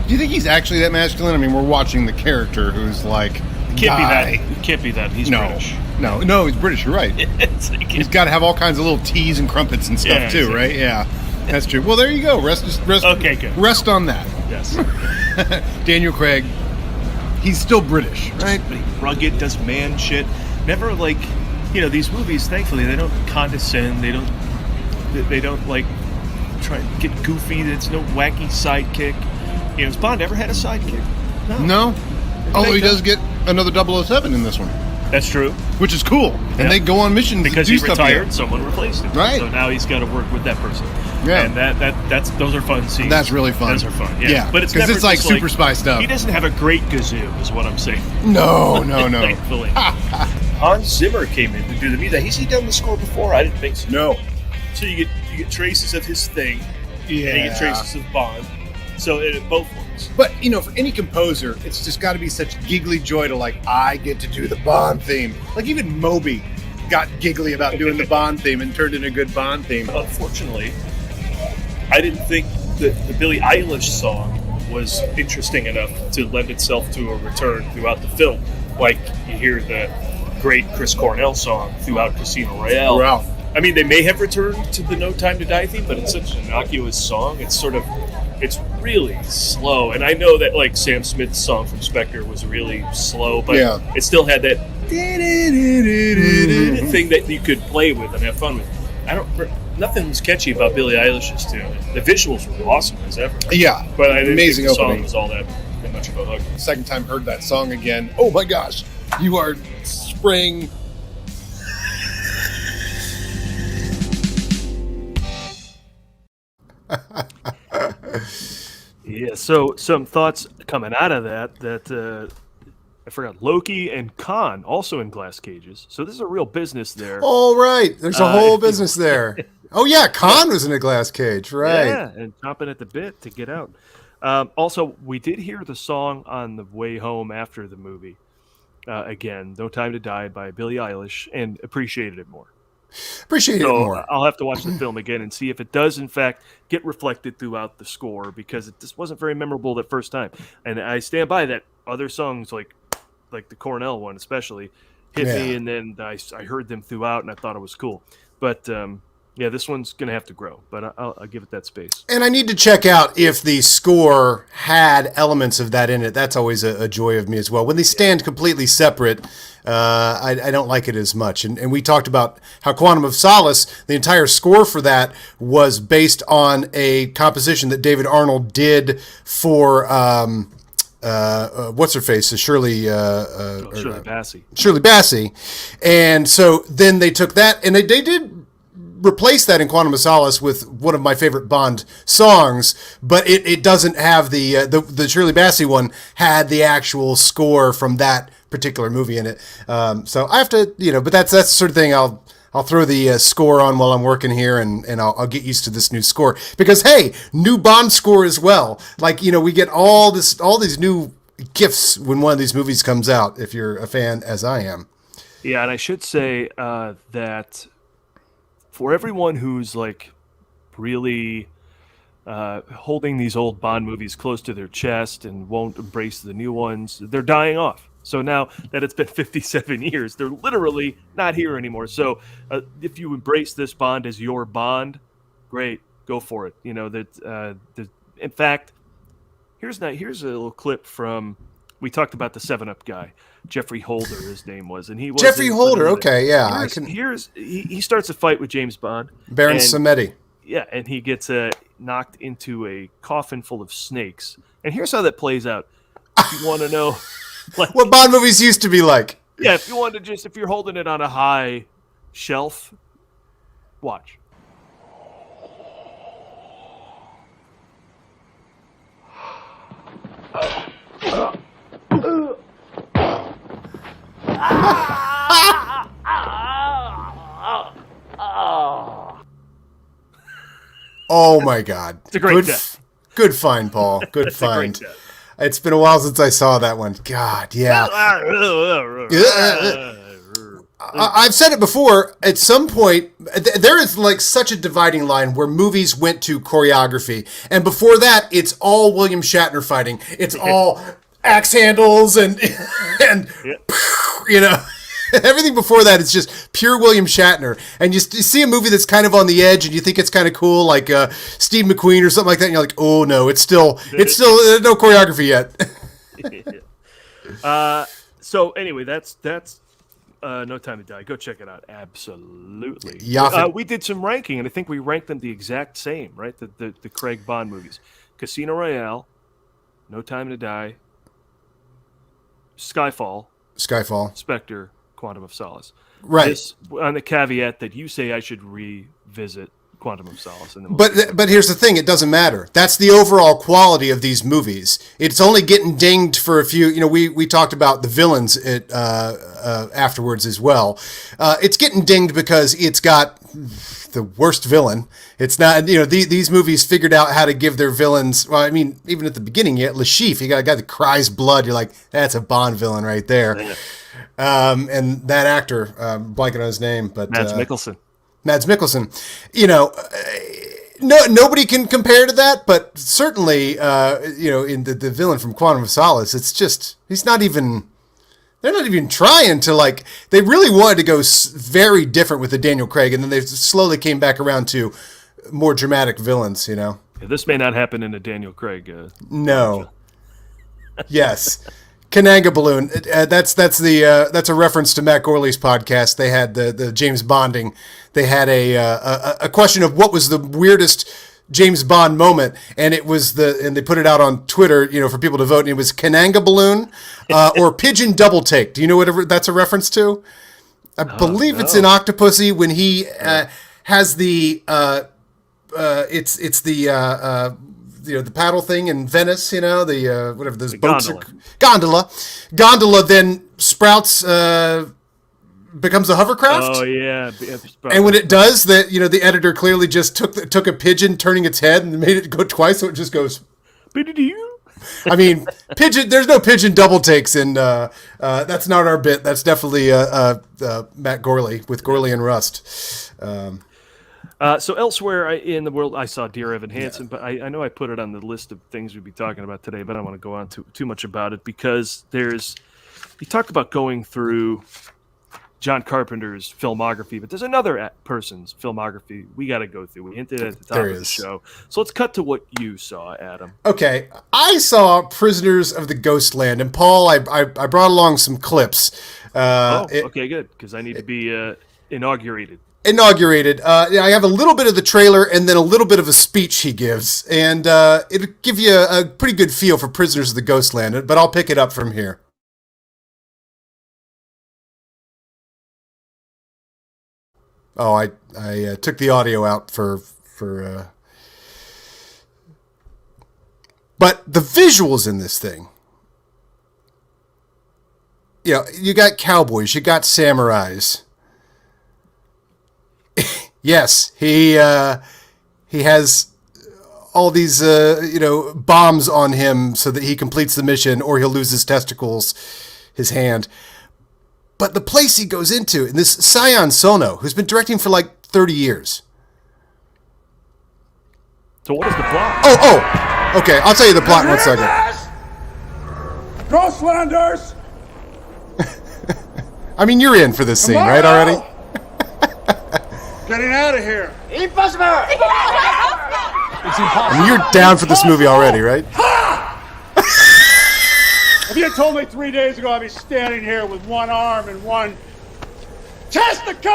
Do you think he's actually that masculine? I mean, we're watching the character who's like, Can't be that. He's British. No, he's British. You're right. He's got to have all kinds of little teas and crumpets and stuff too, right? Yeah. That's true. Well, there you go. Rest. Okay, good. Rest on that. Yes. Daniel Craig, he's still British, right? But he's rugged, does man shit. Never like, these movies. Thankfully, they don't condescend. They don't like try and get goofy. There's no wacky sidekick. Has Bond ever had a sidekick? No. Although he does get another 007 in this one. That's true. Which is cool. And they go on missions because to do he retired. Someone replaced him. Right. So now he's got to work with that person. Yeah. And those are fun scenes. That's really fun. Those are fun. Yeah. But it's never like super spy stuff. He doesn't have a great kazoo, is what I'm saying. No. Thankfully. Hans Zimmer came in to do the music. Has he done the score before? I didn't think so. No. So you get traces of his thing. Yeah. And you get traces of Bond. So it both works. But, for any composer, it's just got to be such giggly joy to, I get to do the Bond theme. Like, even Moby got giggly about doing the Bond theme and turned in a good Bond theme. Unfortunately, I didn't think that the Billie Eilish song was interesting enough to lend itself to a return throughout the film. Like you hear the great Chris Cornell song throughout Casino Royale. Wow. I mean, they may have returned to the No Time to Die theme, but it's such an innocuous song. It's really slow. And I know that like Sam Smith's song from Spectre was really slow, but it still had that thing that you could play with and have fun with. Nothing was catchy about Billie Eilish's tune. The visuals were awesome as ever. Yeah, but I didn't amazing think the opening. song was all that much of a hug. Second time heard that song again. Oh my gosh, you are spraying. Yeah, so some thoughts coming out of that I forgot Loki and Khan also in glass cages. So this is a real business there. Oh, right. There's a whole business there. Oh, yeah. Khan was in a glass cage. Right. Yeah, and chomping at the bit to get out. Also, we did hear the song on the way home after the movie. Again, No Time to Die by Billie Eilish, and appreciated it more. Appreciate it more. I'll have to watch the film again and see if it does, in fact, get reflected throughout the score, because it just wasn't very memorable the first time. And I stand by that. Other songs, like the Cornell one especially, hit me, and then I heard them throughout, and I thought it was cool. But yeah, this one's going to have to grow, but I'll give it that space. And I need to check out if the score had elements of that in it. That's always a joy of me as well. When they stand completely separate, I don't like it as much. And we talked about how Quantum of Solace, the entire score for that was based on a composition that David Arnold did for what's her face? Shirley Bassey. Shirley Bassey. And so then they took that and they did replace that in Quantum of Solace with one of my favorite Bond songs, but it doesn't have the Shirley Bassey one had the actual score from that particular movie in it. So I have to, but that's the sort of thing I'll throw the score on while I'm working here, and I'll get used to this new score, because hey, new Bond score as well. Like, we get all these new gifts when one of these movies comes out, if you're a fan as I am. Yeah, and I should say that for everyone who's like really holding these old Bond movies close to their chest and won't embrace the new ones, they're dying off. So now that it's been 57 years, they're literally not here anymore. So if you embrace this Bond as your Bond, great, go for it. In fact, here's a little clip from, we talked about the 7-Up guy, Jeffrey Holder, his name was, and he was Jeffrey Holder. Okay, yeah, he starts a fight with James Bond, Baron Samedi. Yeah, and he gets knocked into a coffin full of snakes. And here's how that plays out. If you want to know like, what Bond movies used to be like. Yeah, if you're holding it on a high shelf, watch. Oh my God! It's a great death. Good find, Paul. Good find. It's been a while since I saw that one. God, yeah. I've said it before. At some point, there is like such a dividing line where movies went to choreography, and before that, it's all William Shatner fighting. It's all axe handles and everything before that is just pure William Shatner. And you see a movie that's kind of on the edge, and you think it's kind of cool, like Steve McQueen or something like that. And you're like, oh no, it's still no choreography yet. So anyway, that's No Time to Die. Go check it out. Absolutely. We did some ranking, and I think we ranked them the exact same, right? The Craig Bond movies: Casino Royale, No Time to Die, Skyfall, Spectre, Quantum of Solace. Right. This, on the caveat that you say I should revisit Quantum of Solace. But here's the thing, it doesn't matter. That's the overall quality of these movies. It's only getting dinged for a few, we talked about the villains afterwards as well. It's getting dinged because it's got the worst villain. It's not, these movies figured out how to give their villains, well, I mean, even at the beginning, Le Chiffre, you got a guy that cries blood. You're like, that's a Bond villain right there. Yeah. And that actor, blanking on his name, but Mads Mikkelsen. Mads Mikkelsen, nobody can compare to that, but certainly, in the villain from Quantum of Solace, it's just, they're not even trying to, like, they really wanted to go very different with the Daniel Craig, and then they slowly came back around to more dramatic villains, Yeah, this may not happen in a Daniel Craig. No. Yes. Kananga Balloon. That's a reference to Matt Gorley's podcast. They had the James Bonding. They had a question of what was the weirdest James Bond moment, and it was and they put it out on Twitter, for people to vote, and it was Kananga Balloon or Pigeon Double Take. Do you know what that's a reference to? I believe it's in Octopussy when he has the it's the paddle thing in Venice, the whatever those boats gondola. Gondola then sprouts becomes a hovercraft. Oh yeah. And when it does, the editor clearly just took a pigeon turning its head and made it go twice, so it just goes. I mean, pigeon. There's no pigeon double takes in. That's not our bit. That's definitely Matt Gorley with Gorley and Rust. So elsewhere in the world, I saw Dear Evan Hansen, but I know I put it on the list of things we'd be talking about today, but I don't want to go on too much about it because you talk about going through John Carpenter's filmography, but there's another person's filmography we got to go through. We hinted at the top of the show. So let's cut to what you saw, Adam. Okay. I saw Prisoners of the Ghostland, and Paul, I brought along some clips. Okay, good, because I need to be inaugurated. I have a little bit of the trailer and then a little bit of a speech he gives, and it'll give you a pretty good feel for Prisoners of the Ghostland, but I'll pick it up from here. Oh, I took the audio out for but the visuals in this thing. You got cowboys, you got samurais. Yes, he has all these bombs on him so that he completes the mission, or he'll lose his testicles, his hand. But the place he goes into, and this Sion Sono, who's been directing for like 30 years. So what is the plot? Oh, okay. I'll tell you the plot in 1 second. Ghostlanders! I mean, you're in for this scene, right, already? Getting out of here! Impossible! I mean, you're down for this movie already, right? If you had told me 3 days ago I'd be standing here with one arm and one testicle!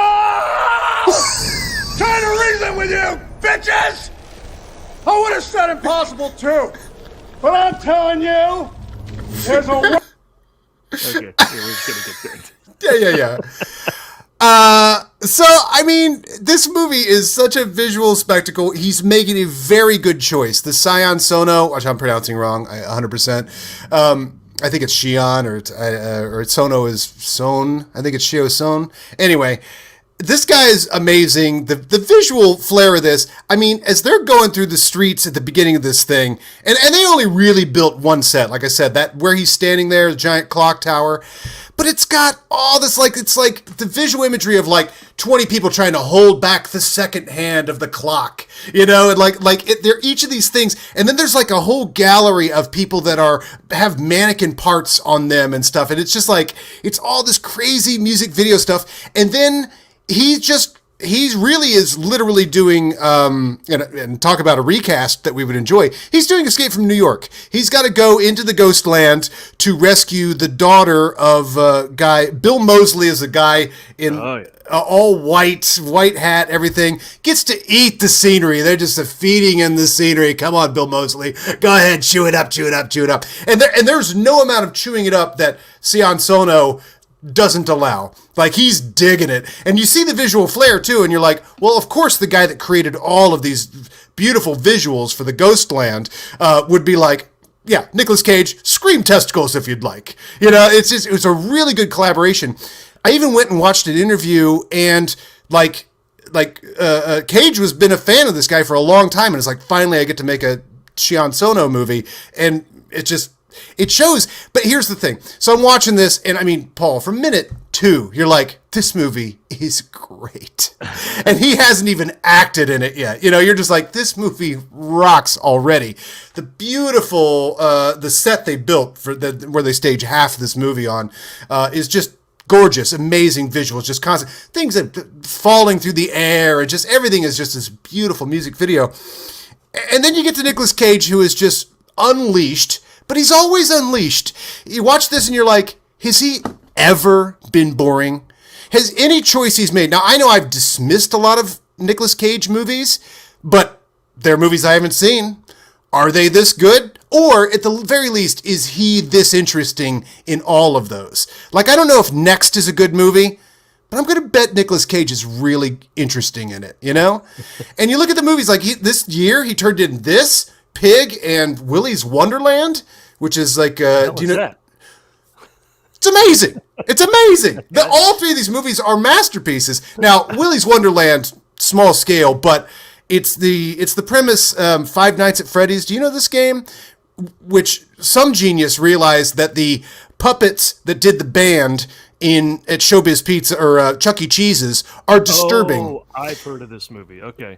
Trying to reason with you, bitches! I would have said impossible too. But I'm telling you, there's a... Okay, we're just going to get there. Yeah. So, I mean, this movie is such a visual spectacle. He's making a very good choice. The Sion Sono, which I'm pronouncing wrong, 100%. I think it's Shion, or Sono is Son. I think it's Shio Son. Anyway, this guy is amazing. The visual flair of this, I mean, as they're going through the streets at the beginning of this thing, and they only really built one set, like I said, that where he's standing there, the giant clock tower, but it's got all this, it's like the visual imagery of like 20 people trying to hold back the second hand of the clock, and they're each of these things, and then there's like a whole gallery of people that have mannequin parts on them and stuff, and it's just like, it's all this crazy music video stuff, and then he really is literally doing, and talk about a recast that we would enjoy. He's doing Escape from New York. He's got to go into the ghost land to rescue the daughter of a guy. Bill Moseley is a guy in all white hat, everything. Gets to eat the scenery. They're just feeding him the scenery. Come on, Bill Moseley. Go ahead, chew it up. And there's no amount of chewing it up that Sion Sono doesn't allow. Like, he's digging it. And you see the visual flair too, and you're like, well, of course the guy that created all of these beautiful visuals for the Ghostland would be like, yeah, Nicolas Cage, scream testicles if you'd like. It was a really good collaboration. I even went and watched an interview, and Cage has been a fan of this guy for a long time, and it's like, finally I get to make a Sion Sono movie, and it shows. But here's the thing. So I'm watching this, and I mean, Paul, from minute 2, you're like, this movie is great. And he hasn't even acted in it yet. You know, you're just like, this movie rocks already. The beautiful, the set they built for where they stage half of this movie on is just gorgeous, amazing visuals, just constant things that falling through the air, and just everything is just this beautiful music video. And then you get to Nicolas Cage, who is just unleashed, but he's always unleashed. You watch this and you're like, has he ever been boring? Has any choice he's made? Now, I know I've dismissed a lot of Nicolas Cage movies, but they're movies I haven't seen. Are they this good? Or, at the very least, is he this interesting in all of those? Like, I don't know if Next is a good movie, but I'm going to bet Nicolas Cage is really interesting in it, you know? And you look at the movies, like, this year, he turned in this, Pig, and Willy's Wonderland, which is like, do you know? That? It's amazing. It's amazing. All three of these movies are masterpieces. Now, Willy's Wonderland, small scale, but it's the premise. Five Nights at Freddy's. Do you know this game? Which some genius realized that the puppets that did the band at Showbiz Pizza or Chuck E. Cheese's are disturbing. Oh, I've heard of this movie. Okay.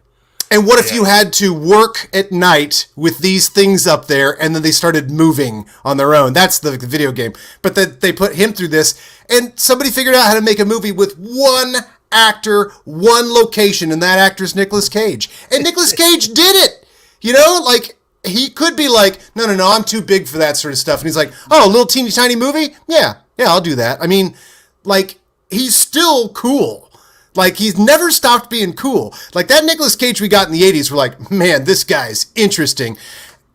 And what if you had to work at night with these things up there, and then they started moving on their own? That's the video game. But they put him through this, and somebody figured out how to make a movie with one actor, one location, and that actor's Nicolas Cage. And Nicolas Cage did it! You know, like, he could be like, no, I'm too big for that sort of stuff. And he's like, oh, a little teeny tiny movie? Yeah, I'll do that. I mean, like, he's still cool. Like, he's never stopped being cool. Like, that Nicolas Cage we got in the 80s, we're like, man, this guy's interesting.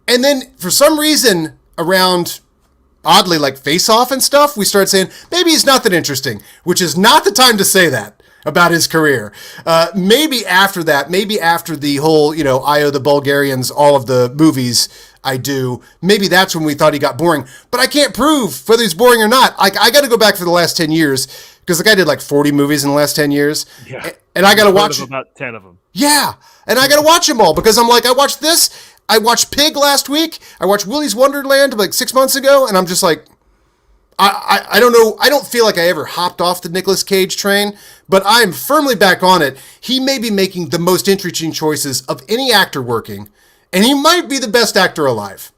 And then, for some reason, around, oddly, like Face Off and stuff, we started saying, maybe he's not that interesting, which is not the time to say that about his career. Maybe after that, maybe after the whole, you know, I Owe the Bulgarians, all of the movies I do, maybe that's when we thought he got boring. But I can't prove whether he's boring or not. Like, I got to go back for the last 10 years, because the guy did like 40 movies in the last 10 years. Yeah. And I got to watch about 10 of them. Yeah. And I got to watch them all, because I'm like, I watched this. I watched Pig last week. I watched Willy's Wonderland like 6 months ago. And I'm just like, I don't know. I don't feel like I ever hopped off the Nicolas Cage train, but I'm firmly back on it. He may be making the most interesting choices of any actor working, and he might be the best actor alive.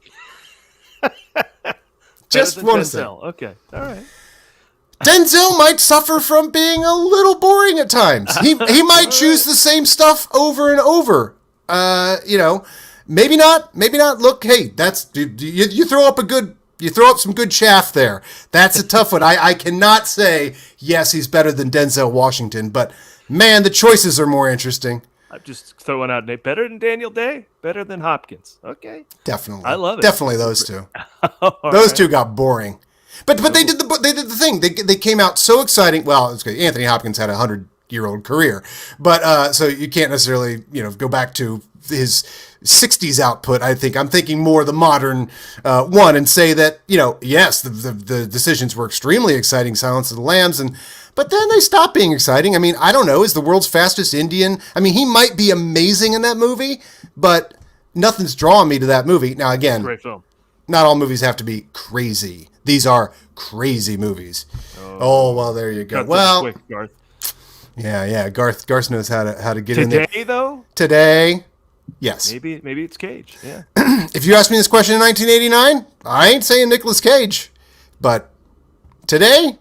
Just want to say. Okay. All right. Denzel might suffer from being a little boring at times. He might choose the same stuff over and over. You know, maybe not. Look, hey, that's you throw up some good chaff there. That's a tough one. I cannot say yes, he's better than Denzel Washington, but man, the choices are more interesting. I'm just throwing out better than Daniel Day, better than Hopkins. Okay, definitely. I love it. Definitely those two. Those two got boring. But they did the thing. They came out so exciting. Well, it's good. Anthony Hopkins had a 100-year-old career, but so you can't necessarily go back to his 60s output. I think I'm thinking more the modern one, and say that yes, the decisions were extremely exciting. Silence of the Lambs, but then they stopped being exciting. I mean, I don't know. Is the world's fastest Indian? I mean, he might be amazing in that movie, but nothing's drawing me to that movie. Now, again, great film. Not all movies have to be crazy. These are crazy movies. Oh well, there you go. Well, quick, Garth. Yeah. Garth knows how to get in there. Today, though. Today, yes. Maybe it's Cage. Yeah. If you asked me this question in 1989, I ain't saying Nicolas Cage, but today,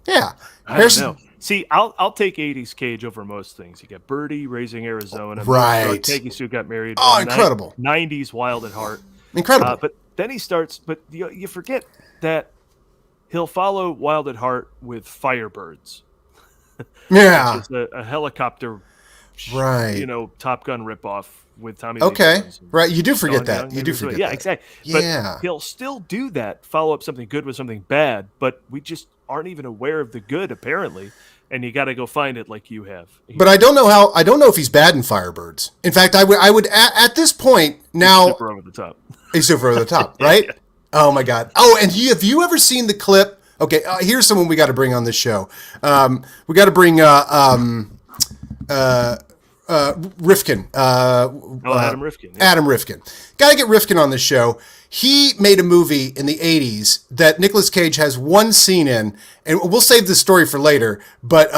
yeah. I don't know. See, I'll take 80s Cage over most things. You got Birdie, Raising Arizona. Right. Peggy Sue Got Married. Oh, incredible. 90s Wild at Heart. Incredible. But then he starts, but you forget that he'll follow Wild at Heart with Firebirds. Yeah. Which is a helicopter, right. Top Gun ripoff with Tommy. Okay. Right. You do forget that. You do forget that. Yeah, exactly. Yeah. But he'll still do that, follow up something good with something bad, but we just aren't even aware of the good, apparently. And you got to go find it like you have. But I don't know if he's bad in Firebirds. In fact, I would at this point now. He's super over the top. He's super over the top, right? Yeah. Oh my God. Oh, and have you ever seen the clip? Okay, here's someone we got to bring on this show. We got to bring Rifkin. Adam Rifkin. Yeah. Adam Rifkin. Got to get Rifkin on this show. he made a movie in the 80s that Nicolas Cage has one scene in, and we'll save this story for later, but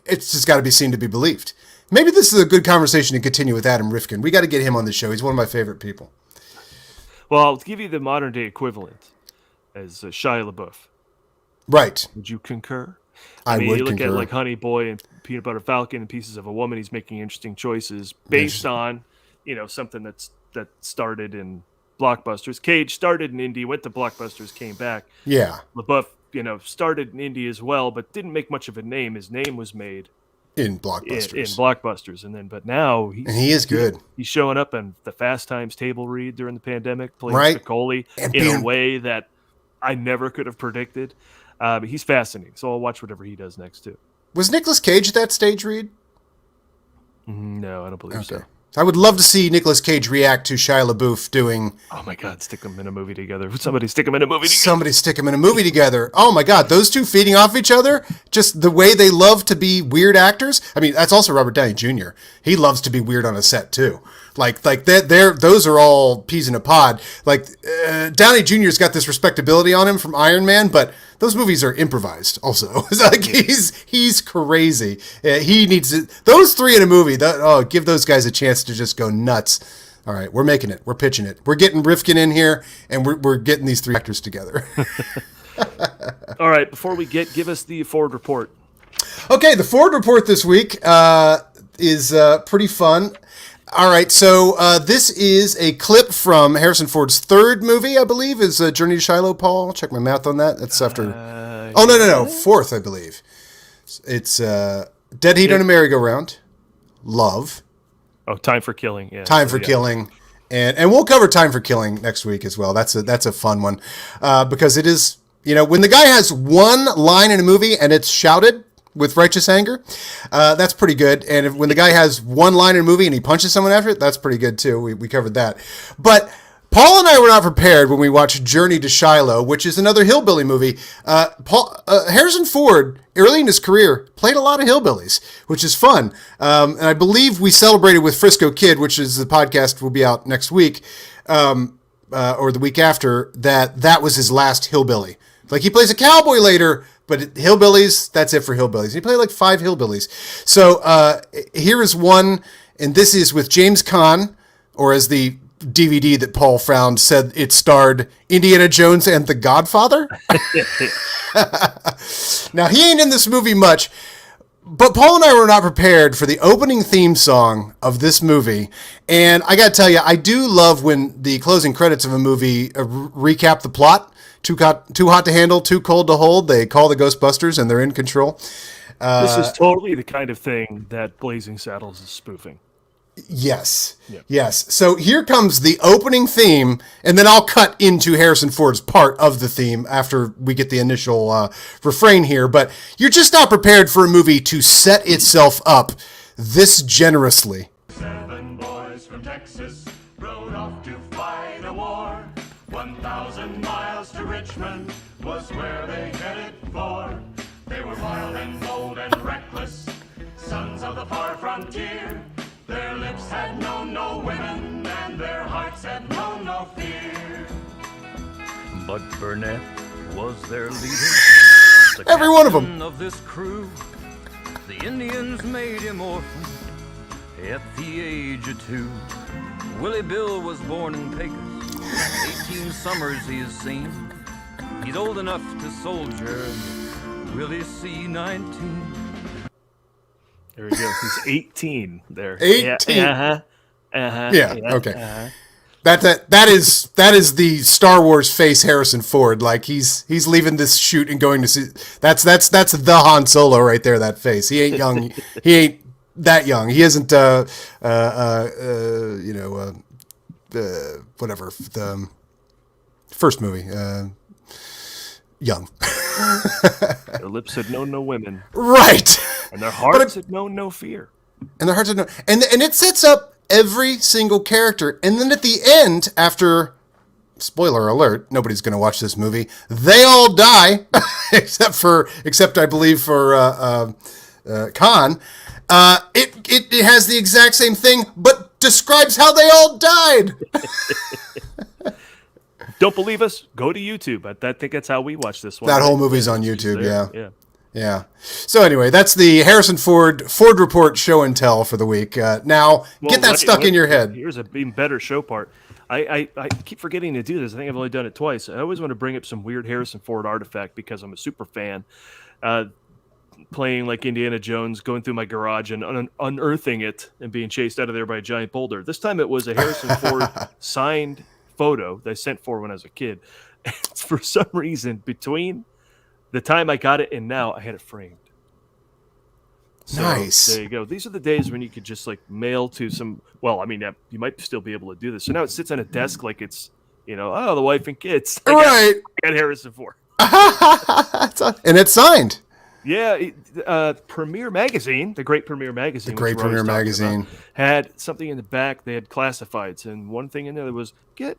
it's just got to be seen to be believed. Maybe this is a good conversation to continue with Adam Rifkin. We got to get him on the show. He's one of my favorite people. Well, I'll give you the modern day equivalent as Shia LaBeouf. Right. Would you concur? I mean, would you look concur. at like Honey Boy and Peanut Butter Falcon and Pieces of a Woman. He's making interesting choices based on, something that started in blockbusters. Cage started in indie, went to blockbusters, came back. Yeah. LaBeouf, started in indie as well, but didn't make much of a name. His name was made in blockbusters. In blockbusters, but now he is good. He's showing up in the Fast Times table read during the pandemic, playing right. Spicoli in a way that I never could have predicted. But he's fascinating, so I'll watch whatever he does next too. Was Nicolas Cage at that stage read? No, I don't believe so. I would love to see Nicolas Cage react to Shia LaBeouf doing... Oh my God, stick them in a movie together. Somebody stick them in a movie together. Somebody stick them in a movie together. Oh my God, those two feeding off each other, just the way they love to be weird actors. I mean, that's also Robert Downey Jr. He loves to be weird on a set too. Like those are all peas in a pod. Like Downey Jr.'s got this respectability on him from Iron Man, but those movies are improvised. Also, like he's crazy. He needs those three in a movie. Give those guys a chance to just go nuts. All right, we're making it. We're pitching it. We're getting Rifkin in here, and we're getting these three actors together. All right, before we give us the Ford report. Okay, the Ford report this week is pretty fun. All right, so this is a clip from Harrison Ford's third movie, I believe, is Journey to Shiloh, Paul. I'll check my math on that. That's after... No. Fourth, I believe. It's Dead Heat on a Merry-Go-Round, Love. Oh, Time for Killing. Yeah. Time for Killing. And we'll cover Time for Killing next week as well. That's a fun one because it is, when the guy has one line in a movie and it's shouted with righteous anger, that's pretty good. And when the guy has one line in a movie and he punches someone after it, that's pretty good too. We covered that. But Paul and I were not prepared when we watched Journey to Shiloh, which is another hillbilly movie. Harrison Ford, early in his career, played a lot of hillbillies, which is fun. And I believe we celebrated with Frisco Kid, which is the podcast will be out next week, or the week after, that was his last hillbilly. Like, he plays a cowboy later, but hillbillies, that's it for hillbillies. He played like 5 hillbillies. So here is one, and this is with James Caan, or as the DVD that Paul found said, it starred Indiana Jones and The Godfather. Now, he ain't in this movie much, but Paul and I were not prepared for the opening theme song of this movie. And I got to tell you, I do love when the closing credits of a movie recap the plot. Too hot to handle, too cold to hold. They call the Ghostbusters and they're in control. This is totally the kind of thing that Blazing Saddles is spoofing. Yes. Yep. Yes. So here comes the opening theme, and then I'll cut into Harrison Ford's part of the theme after we get the initial refrain here. But you're just not prepared for a movie to set itself up this generously. 7 boys from Texas rode off to fight a war. 1,000 miles to Richmond was where they headed for. They were wild and bold and reckless, sons of the far frontier. Their lips had known no women, and their hearts had known no fear. But Burnett was their leader. Every one of them. Of this crew, the Indians made him orphan at the age of 2. Willie Bill was born in Pecos. 18 summers he has seen. He's old enough to soldier. Willie C-19. There we go. He's 18 there. 18. Yeah. Okay. That is the Star Wars face Harrison Ford. Like he's leaving this shoot and going to see. That's the Han Solo right there. That face. He ain't young. He ain't that young. He isn't. Whatever the first movie. Young. Their lips had known no women. Right. And their hearts had known no fear. And their hearts had known. And it sets up every single character. And then at the end, after, spoiler alert, nobody's going to watch this movie, they all die, except I believe for Khan. It has the exact same thing, but describes how they all died. Don't believe us? Go to YouTube. I think that's how we watch this one. That whole movie's on YouTube, there. yeah. Yeah. So anyway, that's the Harrison Ford Report show and tell for the week. Now, get that stuck in your head. Here's a even better show part. I keep forgetting to do this. I think I've only done it twice. I always want to bring up some weird Harrison Ford artifact because I'm a super fan. Playing like Indiana Jones, going through my garage and unearthing it and being chased out of there by a giant boulder. This time it was a Harrison Ford signed photo that I sent for when I was a kid. And for some reason, between the time I got it and now, I had it framed. So, nice. There you go. These are the days when you could just like mail to some. Well, I mean, you might still be able to do this. So now it sits on a desk like it's, the wife and kids. Right. I got Harrison Ford. And it's signed. Yeah, Premiere Magazine, the great Premiere Magazine, had something in the back. They had classifieds, and one thing in there was get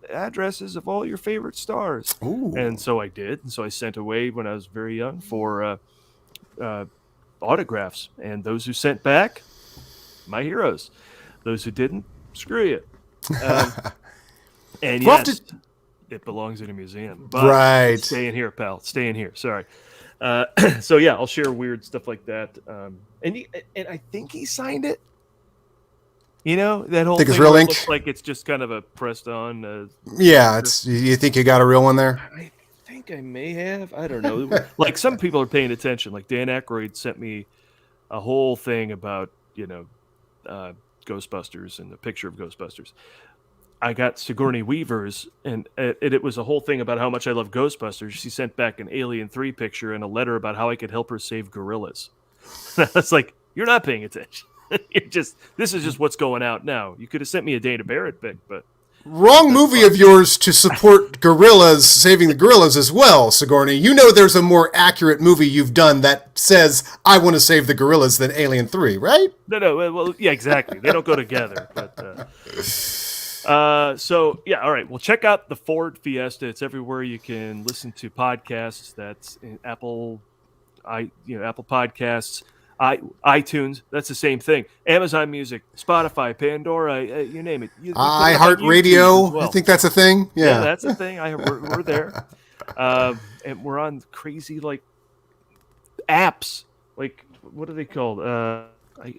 addresses of all your favorite stars. Ooh. And so I did. And so I sent away when I was very young for autographs. And those who sent back, my heroes. Those who didn't, screw you. And yes, it belongs in a museum. But right. Stay in here, pal. Stay in here. Sorry. So yeah, I'll share weird stuff like that. And I think he signed it. That whole thing real ink? Looks like it's just kind of a pressed on. Yeah, you think you got a real one there? I think I may have. I don't know. Like some people are paying attention. Like Dan Aykroyd sent me a whole thing about Ghostbusters and the picture of Ghostbusters. I got Sigourney Weaver's, and it was a whole thing about how much I love Ghostbusters. She sent back an Alien 3 picture and a letter about how I could help her save gorillas. It's like, you're not paying attention. This is just what's going out now. You could have sent me a Dana Barrett pic, but... Wrong movie of yours to support gorillas, saving the gorillas as well, Sigourney. There's a more accurate movie you've done that says, I want to save the gorillas than Alien 3, right? No, well, yeah, exactly. They don't go together, but... So yeah, all right. Well, check out the Ford Fiesta. It's everywhere you can listen to podcasts. That's in Apple Podcasts, iTunes. That's the same thing. Amazon Music, Spotify, Pandora, you name it. iHeartRadio. Well. I think that's a thing. Yeah, that's a thing. We're there, and we're on crazy like apps. Like what are they called? I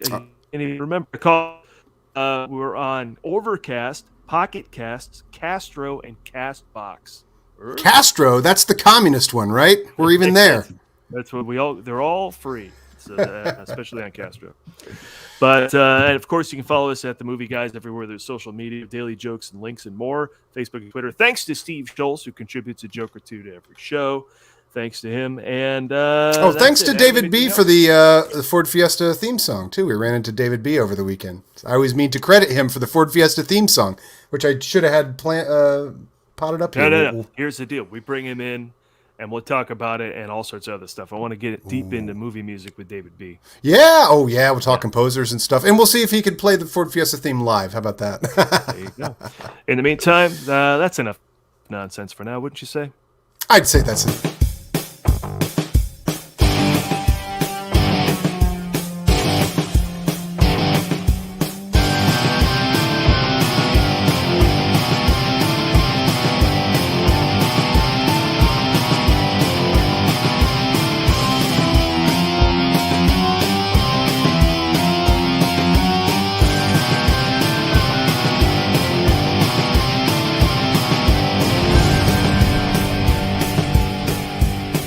can't even remember. We're on Overcast, Pocket Casts, Castro, and Castbox. Castro, that's the communist one, right? We're even there. That's what they're all free, so especially on Castro. But, and of course, you can follow us at The Movie Guys everywhere there's social media, daily jokes and links and more, Facebook and Twitter. Thanks to Steve Schultz, who contributes a joke or two to every show. Thanks to him. And thanks to David B for the Ford Fiesta theme song, too. We ran into David B over the weekend. I always mean to credit him for the Ford Fiesta theme song, which I should have had potted up here. No. Here's the deal. We bring him in, and we'll talk about it and all sorts of other stuff. I want to get deep into movie music with David B. Yeah. Oh, yeah. We'll talk composers and stuff. And we'll see if he could play the Ford Fiesta theme live. How about that? There you go. In the meantime, that's enough nonsense for now, wouldn't you say? I'd say that's it.